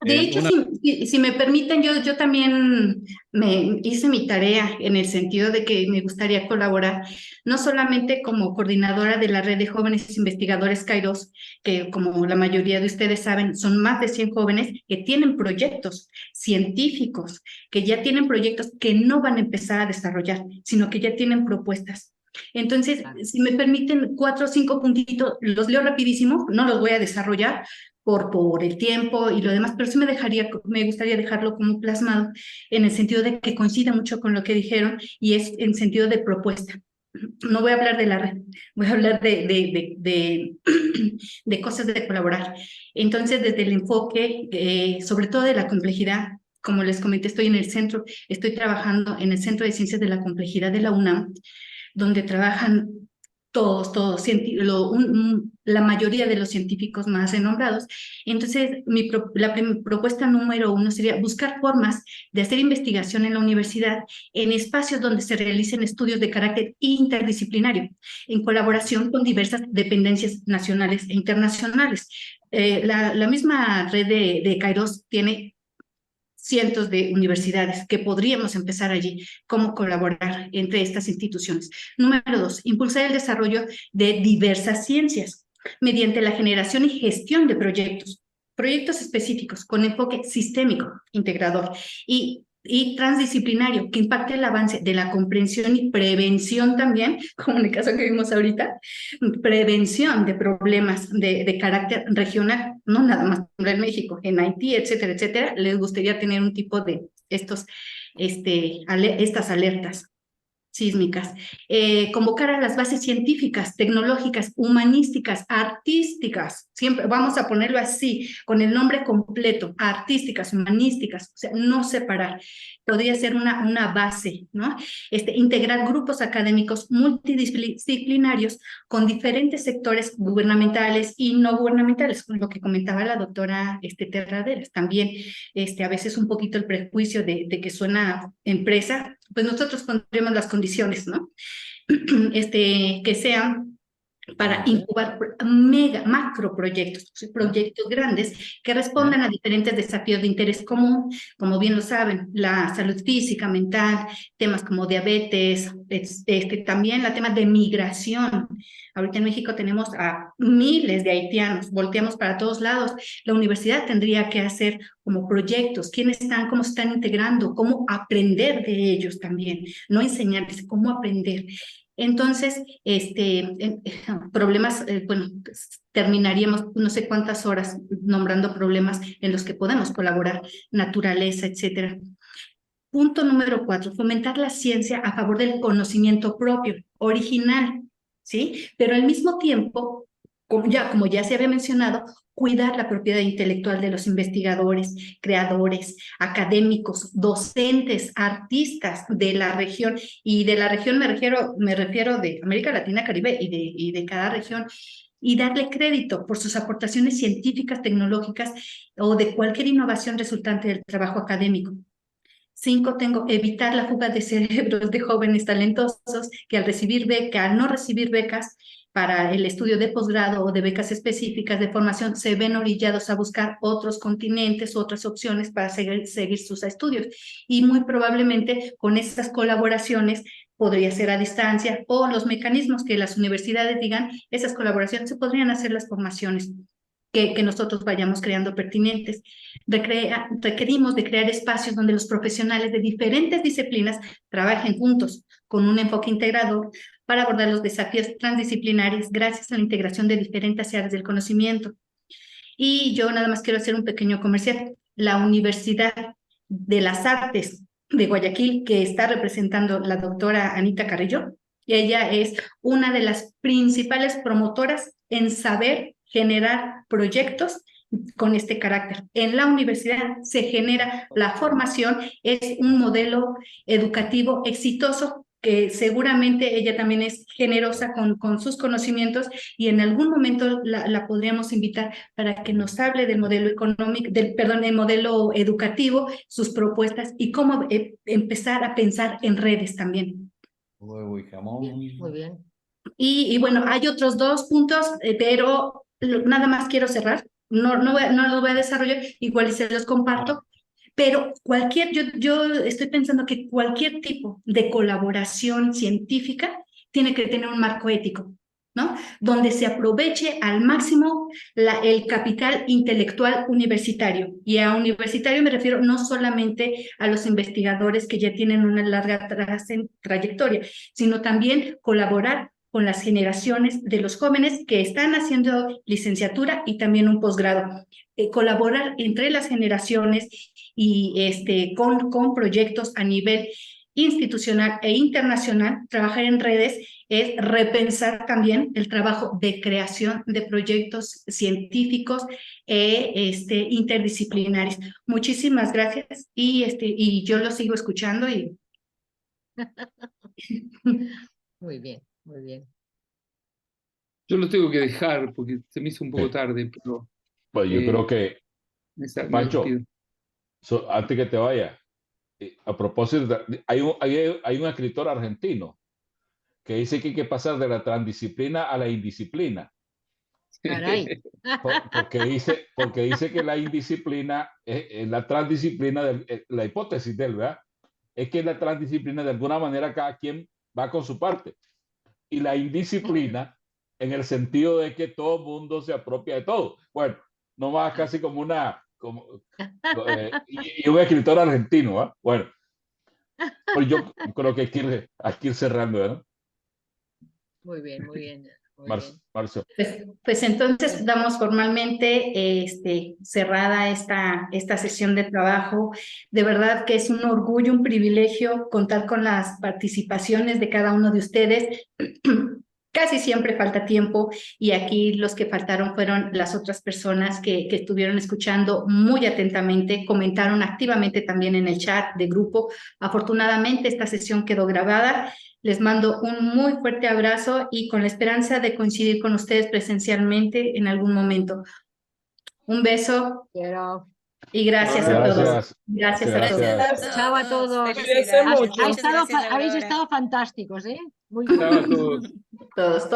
De hecho, una, si me permiten, yo también me hice mi tarea en el sentido de que me gustaría colaborar, no solamente como coordinadora de la red de jóvenes investigadores Kairos, que como la mayoría de ustedes saben, son más de 100 jóvenes que tienen proyectos científicos, que ya tienen proyectos que no van a empezar a desarrollar, sino que ya tienen propuestas. Entonces, si me permiten 4 o 5 puntitos, los leo rapidísimo, no los voy a desarrollar, por el tiempo y lo demás, pero sí me gustaría dejarlo como plasmado en el sentido de que coincide mucho con lo que dijeron y es en sentido de propuesta. No voy a hablar de la red, voy a hablar de cosas de colaborar. Entonces, desde el enfoque, sobre todo de la complejidad, como les comenté, estoy trabajando en el Centro de Ciencias de la Complejidad de la UNAM, donde trabajan todos, la mayoría de los científicos más renombrados. Entonces, la propuesta número 1 sería buscar formas de hacer investigación en la universidad en espacios donde se realicen estudios de carácter interdisciplinario, en colaboración con diversas dependencias nacionales e internacionales. La misma red de Kairos tiene cientos de universidades que podríamos empezar allí, cómo colaborar entre estas instituciones. Número 2, impulsar el desarrollo de diversas ciencias mediante la generación y gestión de proyectos específicos con enfoque sistémico, integrador y transdisciplinario que impacte el avance de la comprensión y prevención también, como en el caso que vimos ahorita, prevención de problemas de carácter regional, no nada más en México, en Haití, etcétera, etcétera. Les gustaría tener un tipo de estas alertas sísmicas, convocar a las bases científicas, tecnológicas, humanísticas, artísticas, siempre vamos a ponerlo así, con el nombre completo, artísticas, humanísticas, o sea, no separar, podría ser una base, ¿no? Integrar grupos académicos multidisciplinarios con diferentes sectores gubernamentales y no gubernamentales, con lo que comentaba la doctora Terraderas, también a veces un poquito el prejuicio de que suena empresa, pues nosotros pondremos las condiciones, ¿no? Que sean para incubar macroproyectos, proyectos grandes que respondan a diferentes desafíos de interés común, como bien lo saben, la salud física, mental, temas como diabetes, también la tema de migración. Ahorita en México tenemos a miles de haitianos, volteamos para todos lados. La universidad tendría que hacer como proyectos, quiénes están, cómo se están integrando, cómo aprender de ellos también, no enseñarles, cómo aprender. Entonces, problemas, bueno, terminaríamos no sé cuántas horas nombrando problemas en los que podemos colaborar, naturaleza, etcétera. Punto número 4, fomentar la ciencia a favor del conocimiento propio, original, ¿sí? Pero al mismo tiempo, como ya se había mencionado, cuidar la propiedad intelectual de los investigadores, creadores, académicos, docentes, artistas de la región, y de la región me refiero de América Latina, Caribe y de cada región, y darle crédito por sus aportaciones científicas, tecnológicas o de cualquier innovación resultante del trabajo académico. 5, evitar la fuga de cerebros de jóvenes talentosos que al no recibir becas para el estudio de posgrado o de becas específicas de formación, se ven orillados a buscar otros continentes, otras opciones para seguir sus estudios. Y muy probablemente con estas colaboraciones podría ser a distancia o los mecanismos que las universidades digan, esas colaboraciones se podrían hacer las formaciones que nosotros vayamos creando pertinentes. Requerimos de crear espacios donde los profesionales de diferentes disciplinas trabajen juntos con un enfoque integrador para abordar los desafíos transdisciplinarios gracias a la integración de diferentes áreas del conocimiento. Y yo nada más quiero hacer un pequeño comercial. La Universidad de las Artes de Guayaquil, que está representando la doctora Anita Carrillo, y ella es una de las principales promotoras en saber generar proyectos con este carácter. En la universidad se genera la formación, es un modelo educativo exitoso que seguramente ella también es generosa con sus conocimientos y en algún momento la podríamos invitar para que nos hable del modelo económico, del modelo educativo, sus propuestas y cómo empezar a pensar en redes también. Huevo y jamón. Muy bien. Y bueno, hay otros 2 puntos, pero nada más quiero cerrar. No los voy a desarrollar, igual se los comparto. Pero yo estoy pensando que cualquier tipo de colaboración científica tiene que tener un marco ético, ¿no? Donde se aproveche al máximo el capital intelectual universitario. Y a universitario me refiero no solamente a los investigadores que ya tienen una larga trayectoria, sino también colaborar con las generaciones de los jóvenes que están haciendo licenciatura y también un posgrado. Colaborar entre las generaciones y con proyectos a nivel institucional e internacional, trabajar en redes es repensar también el trabajo de creación de proyectos científicos interdisciplinarios. Muchísimas gracias y yo lo sigo escuchando y Muy bien, muy bien. Yo lo tengo que dejar porque se me hizo un poco tarde, pero Pues yo creo que, me Pancho, despido. antes que te vaya, a propósito, hay un escritor argentino que dice que hay que pasar de la transdisciplina a la indisciplina. Caray. Porque dice que la indisciplina es la transdisciplina, la hipótesis de él, ¿verdad? Es que la transdisciplina, de alguna manera, cada quien va con su parte. Y la indisciplina, en el sentido de que todo el mundo se apropia de todo. Bueno, no más casi como y un escritor argentino, ¿eh? Bueno, pues yo creo que hay que ir cerrando, ¿verdad? Muy bien, muy bien. Muy bien. Marcio. Pues entonces damos formalmente cerrada esta sesión de trabajo. De verdad que es un orgullo, un privilegio contar con las participaciones de cada uno de ustedes. Casi siempre falta tiempo y aquí los que faltaron fueron las otras personas que estuvieron escuchando muy atentamente, comentaron activamente también en el chat de grupo. Afortunadamente esta sesión quedó grabada. Les mando un muy fuerte abrazo y con la esperanza de coincidir con ustedes presencialmente en algún momento. Un beso Quiero. y gracias a todos. Gracias a todos. Gracias Chao a todos. Felicidades. Muchas Muchas gracias, habéis Aurora. estado fantásticos, ¿eh? Muy Chao a bien. todos. Todos.